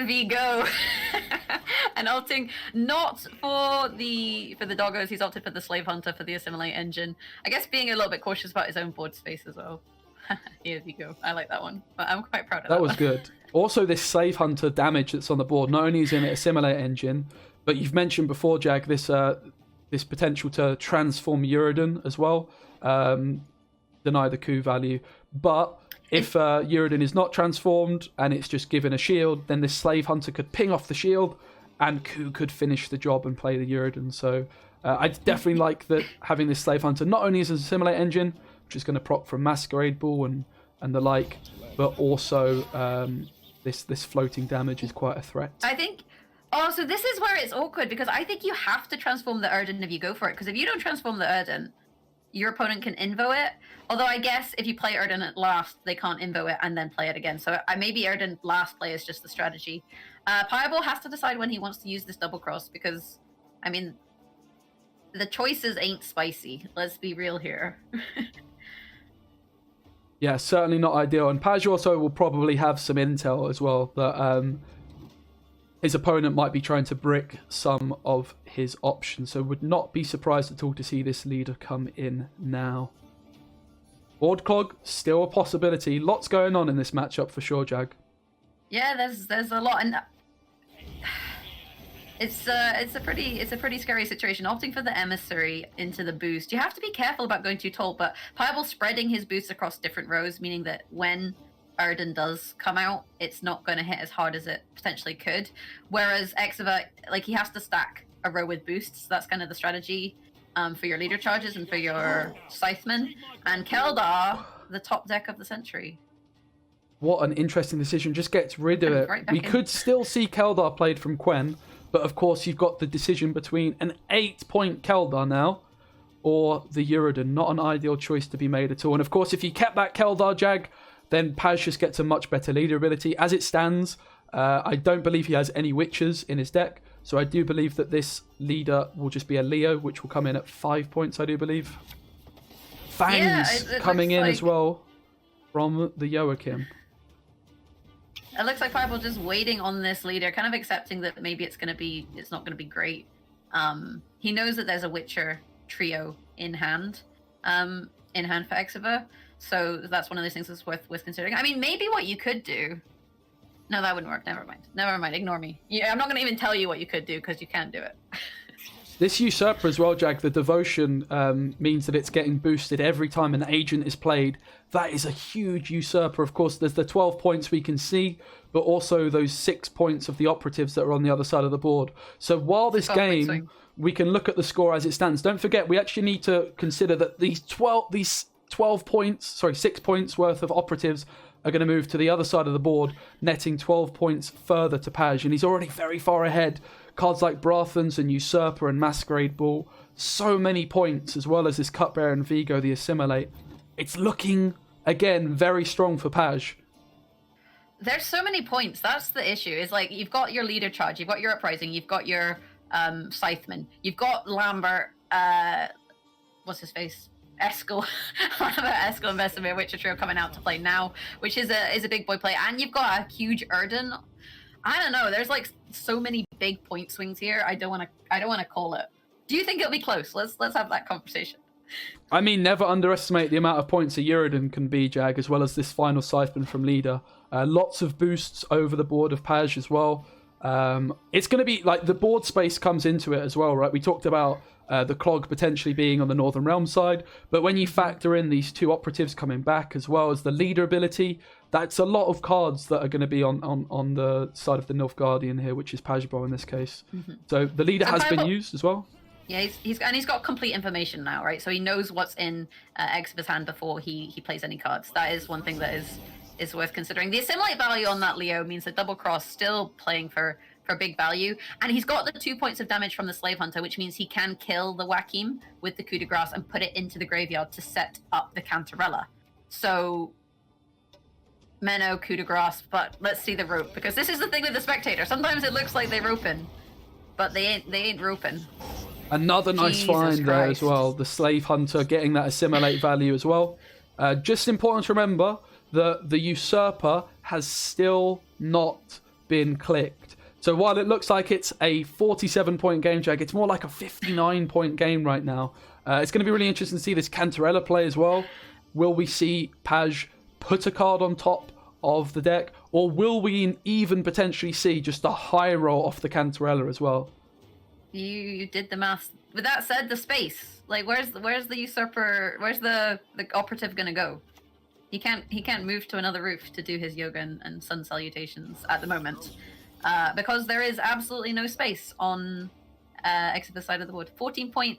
Vigo. And opting not for the doggos, he's opted for the Slave Hunter for the Assimilate engine. I guess being a little bit cautious about his own board space as well. Here Vigo. I like that one. I'm quite proud of that. That was one. good. Also, this Slave Hunter damage that's on the board, not only is in it Assimilate engine, but you've mentioned before, Jag, this potential to transform Uridan as well, deny the coup value. But if Uridan is not transformed and it's just given a shield, then this Slave Hunter could ping off the shield and who could finish the job and play the Uridan. So I definitely like that having this Slave Hunter not only as a Assimilate engine, which is going to proc from Masquerade Ball and the like, but also this floating damage is quite a threat. I think. Oh, so this is where it's awkward, because I think you have to transform the Urdin if you go for it. Because if you don't transform the Urdin, your opponent can invo it. Although I guess if you play Urdin at last, they can't invo it and then play it again. So maybe Urdin last play is just the strategy. Pajabol has to decide when he wants to use this double cross, because, I mean, the choices ain't spicy. Let's be real here. Yeah, certainly not ideal. And Paj also will probably have some intel as well that his opponent might be trying to brick some of his options. So would not be surprised at all to see this leader come in now. Board clog, still a possibility. Lots going on in this matchup for sure, Jag. Yeah, there's a lot, and it's a pretty scary situation. Opting for the emissary into the boost, you have to be careful about going too tall. But Pajabol spreading his boosts across different rows, meaning that when Urdin does come out, it's not going to hit as hard as it potentially could. Whereas Xiwer, like, he has to stack a row with boosts. That's kind of the strategy for your leader charges and for your Scythemen. And Keldar, the top deck of the century. What an interesting decision. Just gets rid of it. Right back We in. could still see Keldar played from Quen, but of course you've got the decision between an 8-point Keldar now or the Uridan. Not an ideal choice to be made at all. And of course, if you kept that Keldar, Jag, then Paj just gets a much better leader ability. As it stands, I don't believe he has any Witches in his deck, so I do believe that this leader will just be a Leo, which will come in at 5 points, I do believe. Fangs it coming looks in like as well from the Joachim. It looks like Pajabol just waiting on this leader, kind of accepting that maybe it's not gonna be great. He knows that there's a Witcher trio in hand for Xiwer, so that's one of those things that's worth considering. I mean, maybe what you could do. No, that wouldn't work. Never mind. Ignore me. I'm not gonna even tell you what you could do, because you can't do it. This Usurper as well, Jag, the Devotion means that it's getting boosted every time an agent is played. That is a huge Usurper. Of course, there's the 12 points we can see, but also those 6 points of the operatives that are on the other side of the board. So while this game, we can look at the score as it stands. Don't forget, we actually need to consider that these 6 points worth of operatives are going to move to the other side of the board, netting 12 points further to Paj, and he's already very far ahead. Cards like Brathens and Usurper and Masquerade Ball, so many points, as well as this Cupbearer and Vigo, the Assimilate. It's looking, again, very strong for Paj. There's so many points. That's the issue. Is like, you've got your leader charge, you've got your uprising, you've got your Scytheman, you've got Lambert. What's his face? Eskel. Eskel and Vesemir, Witcher trio coming out to play now, which is a big boy play, and you've got a huge Urdin. I don't know. There's like so many big point swings here. I don't want to call it. Do you think it'll be close? Let's have that conversation. I mean, never underestimate the amount of points a Uridan can be, Jag, as well as this final Siphon from Leader. Lots of boosts over the board of Paj as well. It's going to be, like, the board space comes into it as well, right? We talked about the clog potentially being on the Northern Realm side, but when you factor in these two operatives coming back, as well as the leader ability, that's a lot of cards that are going to be on the side of the Nilfgaardian here, which is Pajabol in this case. Mm-hmm. So the leader has been used as well. Yeah, he's got complete information now, right? So he knows what's in Xiwer's hand before he plays any cards. That is one thing that is worth considering. The assimilate value on that Leo means that Double Cross still playing for big value, and he's got the 2 points of damage from the Slave Hunter, which means he can kill the Joachim with the coup de grace and put it into the graveyard to set up the Cantarella. So Menno, coup de grace, but let's see the rope, because this is the thing with the Spectator. Sometimes it looks like they're roping, but they ain't roping. Another nice find there as well. The Slave Hunter getting that assimilate value as well. Just important to remember that the Usurper has still not been clicked. So while it looks like it's a 47-point game, Jag, it's more like a 59-point game right now. It's going to be really interesting to see this Cantarella play as well. Will we see Paj put a card on top of the deck, or will we even potentially see just a high roll off the Cantarella as well? You did the math. With that said, the space, like, where's the Usurper? Where's the operative gonna go? He can't move to another roof to do his yoga and sun salutations at the moment. because there is absolutely no space on Exeter's side of the board. 14-point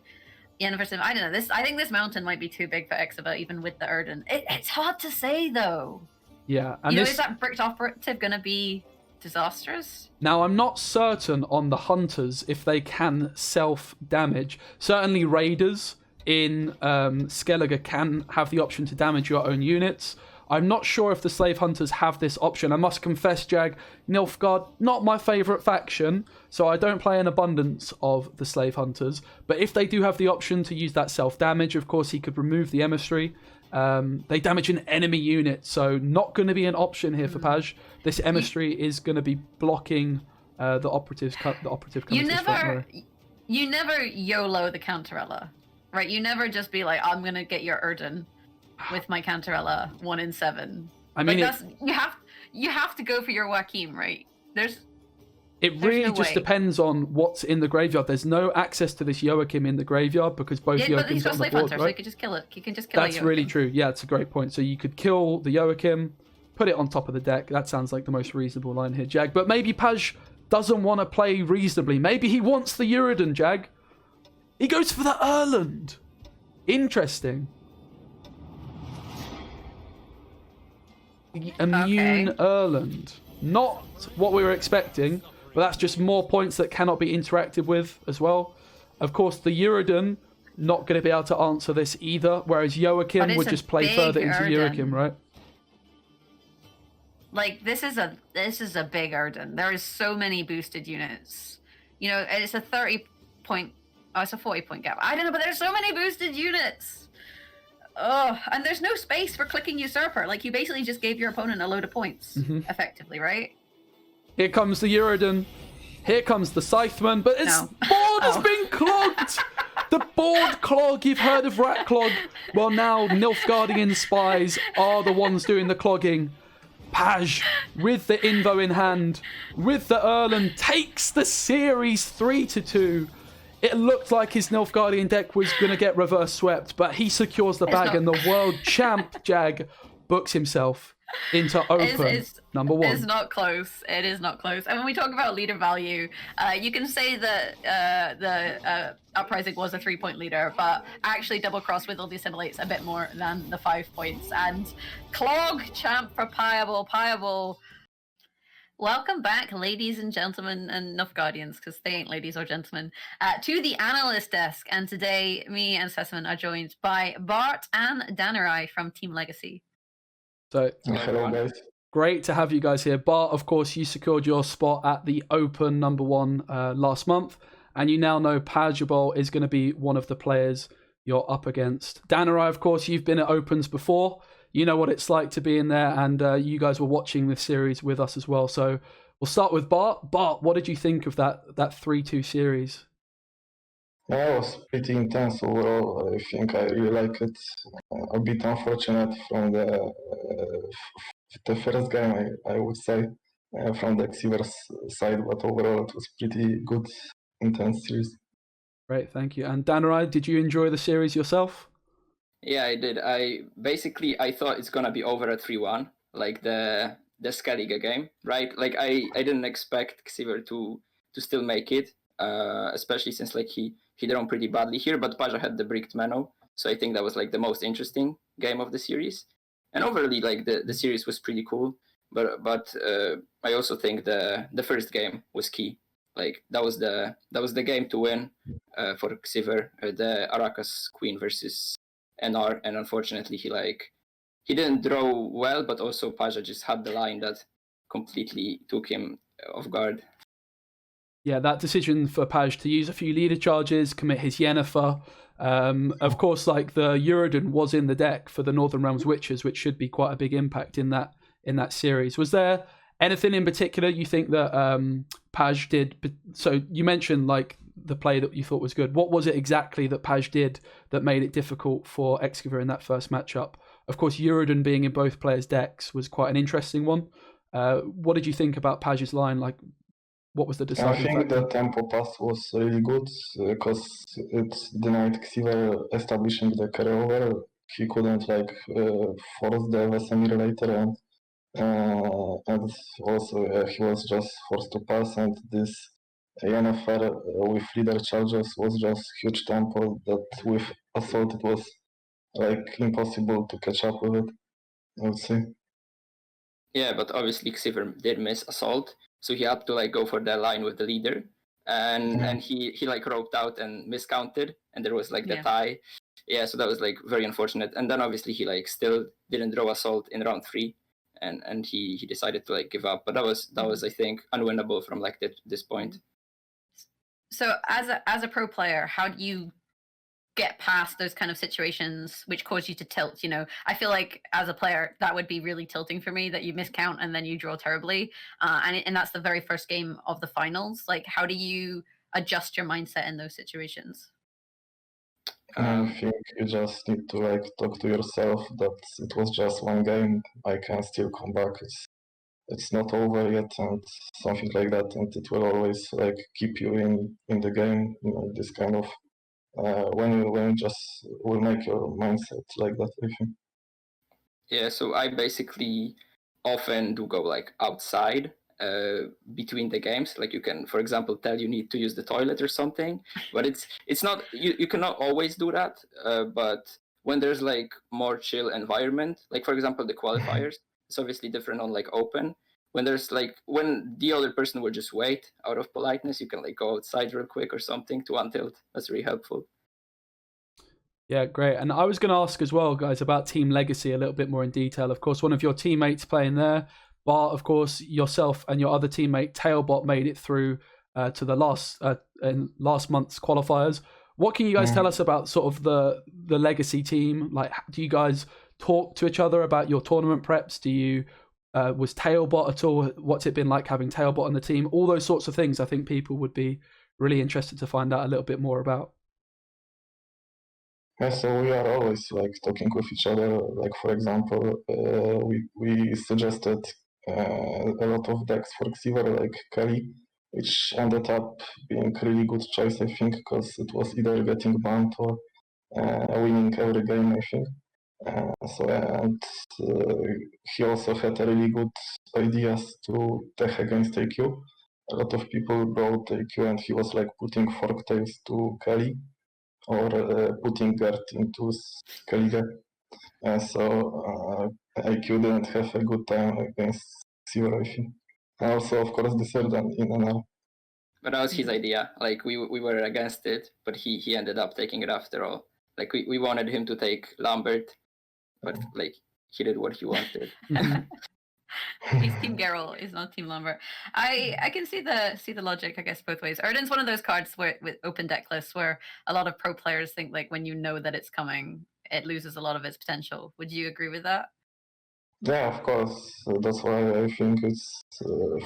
versus I don't know. I think this mountain might be too big for Exeter, even with the Erden. It's hard to say though. Yeah, and is that bricked operative going to be disastrous? Now, I'm not certain on the hunters if they can self-damage. Certainly raiders in Skellige can have the option to damage your own units. I'm not sure if the slave hunters have this option. I must confess, Jag, Nilfgaard, not my favourite faction, so I don't play an abundance of the slave hunters. But if they do have the option to use that self-damage, of course, he could remove the emissary. They damage an enemy unit, so not going to be an option here for Paj. This emissary is going to be blocking the operative coming to his front row. You never YOLO the Cantarella, right? You never just be like, I'm going to get your Erden with my Cantarella 1 in 7. I mean, you have to go for your Joachim, right? It really just depends on what's in the graveyard. There's no access to this Joachim in the graveyard because both Joachims are on the board, hunter, right? So you could just kill it. You can just kill That's really true. Yeah, it's a great point. So you could kill the Joachim, put it on top of the deck. That sounds like the most reasonable line here, Jag. But maybe Paj doesn't want to play reasonably. Maybe he wants the Uridan, Jag. He goes for the Erland. Interesting. Immune Erland. Not what we were expecting. But that's just more points that cannot be interacted with as well. Of course, the Uridan not going to be able to answer this either, whereas Joachim would just play further into Joachim, right? Like this is a big Erden. There is so many boosted units. You know, it's a 30-point. Oh, it's a 40-point gap. I don't know, but there's so many boosted units. Oh, and there's no space for clicking Usurper. Like you basically just gave your opponent a load of points, effectively, right? Here comes the Uridan. Here comes the Scytheman. But its board has been clogged. The board clog. You've heard of rat clog. Well, now Nilfgaardian spies are the ones doing the clogging. Paj, with the Invo in hand, with the Erland, takes the series 3-2. It looked like his Nilfgaardian deck was going to get reverse swept, but he secures the bag and the world champ, Jag, books himself into open number 1. It's not close. It is not close. And when we talk about leader value, you can say that the Uprising was a 3-point leader, but actually double cross with all the assimilates a bit more than the 5 points. And clog champ for Pajabol. Pajabol. Welcome back, ladies and gentlemen, and Nilfgaardians, because they ain't ladies or gentlemen, to the analyst desk. And today, me and Specimen are joined by Bart and Danerai from Team Legacy. So, hello guys. Great to have you guys here. Bart, of course, you secured your spot at the Open number 1 last month, and you now know Pajabol is going to be one of the players you're up against. Danerai, of course, you've been at Opens before. You know what it's like to be in there, and you guys were watching this series with us as well. So we'll start with Bart. Bart, what did you think of that 3-2 series? Yeah, it was pretty intense overall. I think I really like it. A bit unfortunate from the first game, I would say, from the Xiwer's side, but overall it was pretty good, intense series. Great, thank you. And Danerai, did you enjoy the series yourself? Yeah, I did. I thought it's gonna be over at 3-1, like the Skellige game, right? Like I didn't expect Xiwer to still make it, especially since like he drawn pretty badly here, but Paja had the bricked Mano, so I think that was like the most interesting game of the series. And overall, like the series was pretty cool, but I also think the first game was key. Like that was the game to win for Xiwer, the Araka's Queen versus NR, and unfortunately he didn't draw well, but also Paja just had the line that completely took him off guard. Yeah, that decision for Paj to use a few leader charges, commit his Yennefer. Of course, like the Uridan was in the deck for the Northern Realms Witches, which should be quite a big impact in that series. Was there anything in particular you think that Paj did? So you mentioned like the play that you thought was good. What was it exactly that Paj did that made it difficult for Exeter in that first matchup? Of course, Uridan being in both players' decks was quite an interesting one. What did you think about Paj's line? Like, what was the deciding factor? I think factor? the tempo pass was really good because it denied Xiwer establishing the carryover. He couldn't force the Vesemir later, and and also he was just forced to pass, and this Yennefer with leader charges was just huge tempo that with assault it was like impossible to catch up with it, I would say. Yeah, but obviously Xiwer did miss assault, so he had to like go for the line with the leader, and he like roped out and miscounted, and there was like the tie. Yeah, so that was like very unfortunate. And then obviously he like still didn't draw assault in round 3, and he decided to like give up. But that was I think unwinnable from like this point. So as a pro player, how do you get past those kind of situations which cause you to tilt? You know, I feel like as a player that would be really tilting for me, that you miscount and then you draw terribly, and that's the very first game of the finals. Like, how do you adjust your mindset in those situations? I think you just need to like talk to yourself that it was just one game, I can still come back, it's not over yet, and something like that, and it will always like keep you in the game, you know, this kind of when you just will make your mindset like that, I think. Yeah, so I basically often do go like outside between the games. Like you can, for example, tell you need to use the toilet or something, but it's not, you cannot always do that. But when there's like more chill environment, like for example the qualifiers, it's obviously different on like open. When there's like, when the other person will just wait out of politeness, you can like go outside real quick or something to untilt. That's really helpful. Yeah, great. And I was going to ask as well, guys, about Team Legacy a little bit more in detail. Of course, one of your teammates playing there, but of course, yourself and your other teammate, Tailbot, made it through to the last month's qualifiers. What can you guys tell us about sort of the Legacy team? Like, do you guys talk to each other about your tournament preps? Do you was Tailbot at all? What's it been like having Tailbot on the team? All those sorts of things I think people would be really interested to find out a little bit more about. Yeah, so we are always like talking with each other. Like for example, we suggested a lot of decks for Xiwer, like Kelly, which ended up being a really good choice, I think, because it was either getting banned or winning every game, I think. And he also had a really good ideas to tech against AQ. A lot of people brought AQ, and he was like putting Forktails to Kelly, or putting Gert into Skellige. So IQ didn't have a good time against Xiwer, I think. And also, of course, the Serdan in NL. But that was his idea. Like we were against it, but he ended up taking it after all. Like we wanted him to take Lambert, but like he did what he wanted. He's Team Geralt, he's not Team Lambert. I can see the logic, I guess, both ways. Erden's one of those cards where with open deck lists where a lot of pro players think like when you know that it's coming, it loses a lot of its potential. Would you agree with that? Yeah, of course. That's why I think it's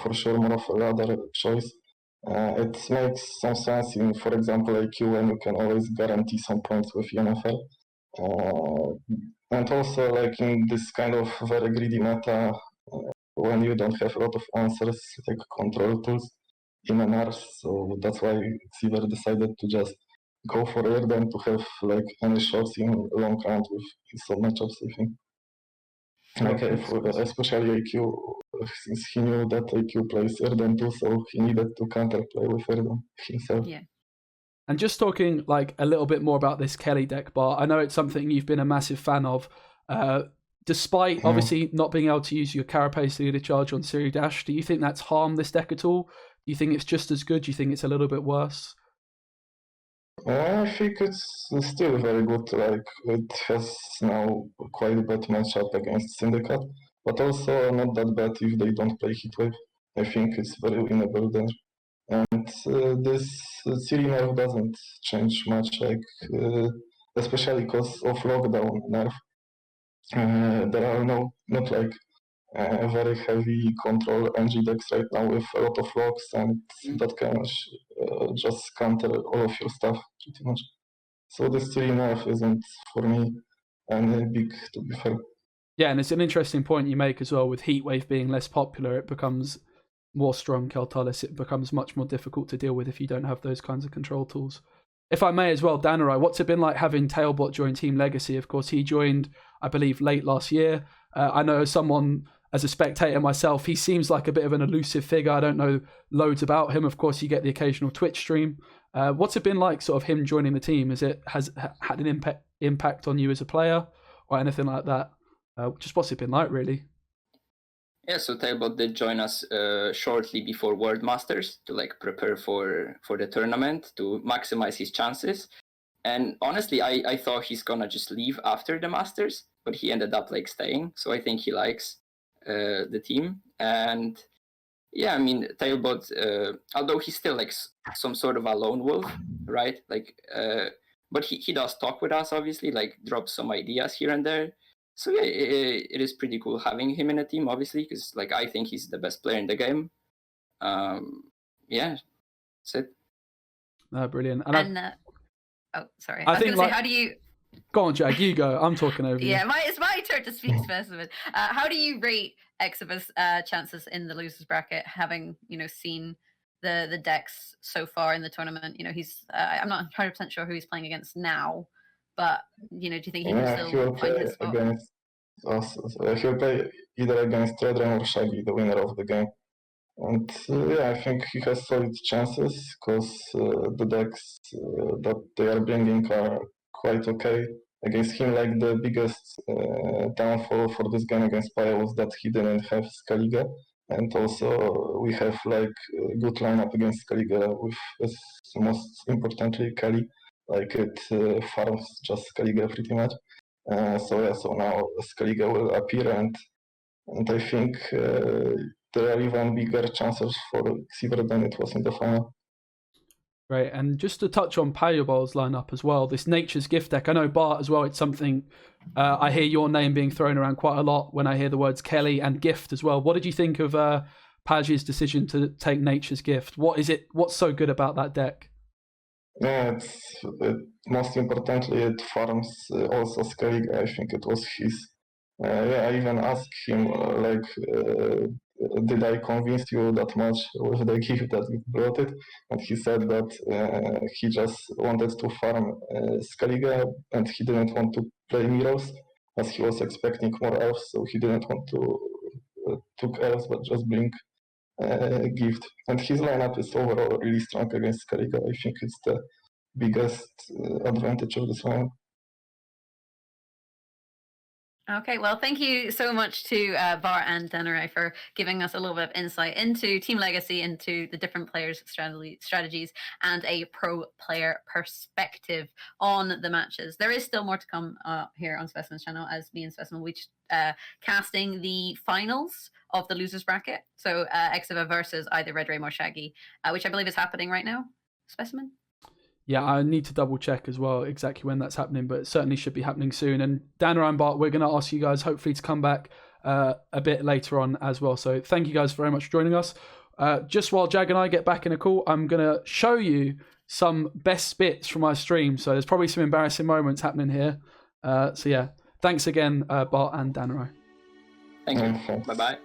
for sure more of a ladder choice. It makes some sense in, for example, AQ, when you can always guarantee some points with NFL. And also, like in this kind of very greedy meta, when you don't have a lot of answers, like control tools in NR, so that's why Xiwer decided to just go for Erden to have like any shots in long round with some matchups, I think. Like especially AQ, since he knew that AQ plays Erden too, so he needed to counterplay with Erden himself. Yeah. And just talking like a little bit more about this Kelly deck, Bar, I know it's something you've been a massive fan of. Despite obviously not being able to use your Carapace leader charge on Siri Dash, do you think that's harmed this deck at all? Do you think it's just as good? Do you think it's a little bit worse? I think it's still very good. Like it has now quite a bad matchup against Syndicate, but also not that bad if they don't play Heatwave. I think it's very winnable there. And this Siri nerf doesn't change much, like especially because of lockdown nerf. There are not like very heavy control NG decks right now with a lot of locks, and that can just counter all of your stuff pretty much. So the Siri nerf isn't for me any big, to be fair. Yeah, and it's an interesting point you make as well. With Heatwave being less popular, it becomes more strong Keltalis. It becomes much more difficult to deal with if you don't have those kinds of control tools. If I may as well, Danurai, what's it been like having Tailbot join Team Legacy? Of course, he joined, I believe, late last year. I know as someone as a spectator myself, he seems like a bit of an elusive figure. I don't know loads about him. Of course, you get the occasional Twitch stream. What's it been like, sort of him joining the team? Has had an impact on you as a player or anything like that? Just what's it been like, really? Yeah, so Talbot did join us shortly before World Masters to like prepare for the tournament to maximize his chances. And honestly, I thought he's gonna just leave after the Masters, but he ended up like staying. So I think he likes the team. And yeah, I mean, Talbot, although he's still like some sort of a lone wolf, right? Like, but he does talk with us, obviously, like drops some ideas here and there. So yeah, it is pretty cool having him in a team, obviously, because like I think he's the best player in the game. Yeah, that's it. Brilliant. Oh, sorry. I was think, gonna say, how do you? Go on, Jag. You go. I'm talking over you. Yeah, it's my turn to speak, Specimen. How do you rate Xiwer's chances in the losers bracket, having seen the decks so far in the tournament? He's I'm not 100% sure who he's playing against now, but do you think he can still find his spot? Against us. He will play either against Redrum or Shaggy, the winner of the game. And yeah, I think he has solid chances because the decks that they are bringing are quite okay. Against him, like the biggest downfall for this game against Paya was that he didn't have Scaliga. And also we have like a good lineup against Scaliga with most importantly Kali. Like it farms just Scaliga pretty much. So now Scaliga will appear and I think there are even bigger chances for Xiwer than it was in the final. Right, and just to touch on Pajabol's lineup as well, this Nature's Gift deck, I know Bart as well, it's something I hear your name being thrown around quite a lot when I hear the words Kelly and Gift as well. What did you think of Paj's decision to take Nature's Gift? What's so good about that deck? Yeah, most importantly, it farms also Scaliga. I think it was his. I even asked him, did I convince you that much with the gift that you brought it? And he said that he just wanted to farm Scaliga and he didn't want to play Miros as he was expecting more elves, so he didn't want to took elves but just bring gift. And his lineup is overall really strong against Scaliga. I think it's the biggest advantage of this lineup. Okay, well, thank you so much to Bart and Denerai for giving us a little bit of insight into Team Legacy, into the different players' strategies, and a pro player perspective on the matches. There is still more to come here on Specimen's channel, as me and Specimen will be casting the finals of the losers bracket. So Xiwer versus either Red Ray or Shaggy, which I believe is happening right now. Specimen? Yeah, I need to double check as well exactly when that's happening, but it certainly should be happening soon. And Dan and Bart, we're going to ask you guys hopefully to come back a bit later on as well. So thank you guys very much for joining us. Just while Jag and I get back in a call, I'm going to show you some best bits from my stream. So there's probably some embarrassing moments happening here. So yeah, thanks again, Bart and Dan. Thank you. Bye-bye.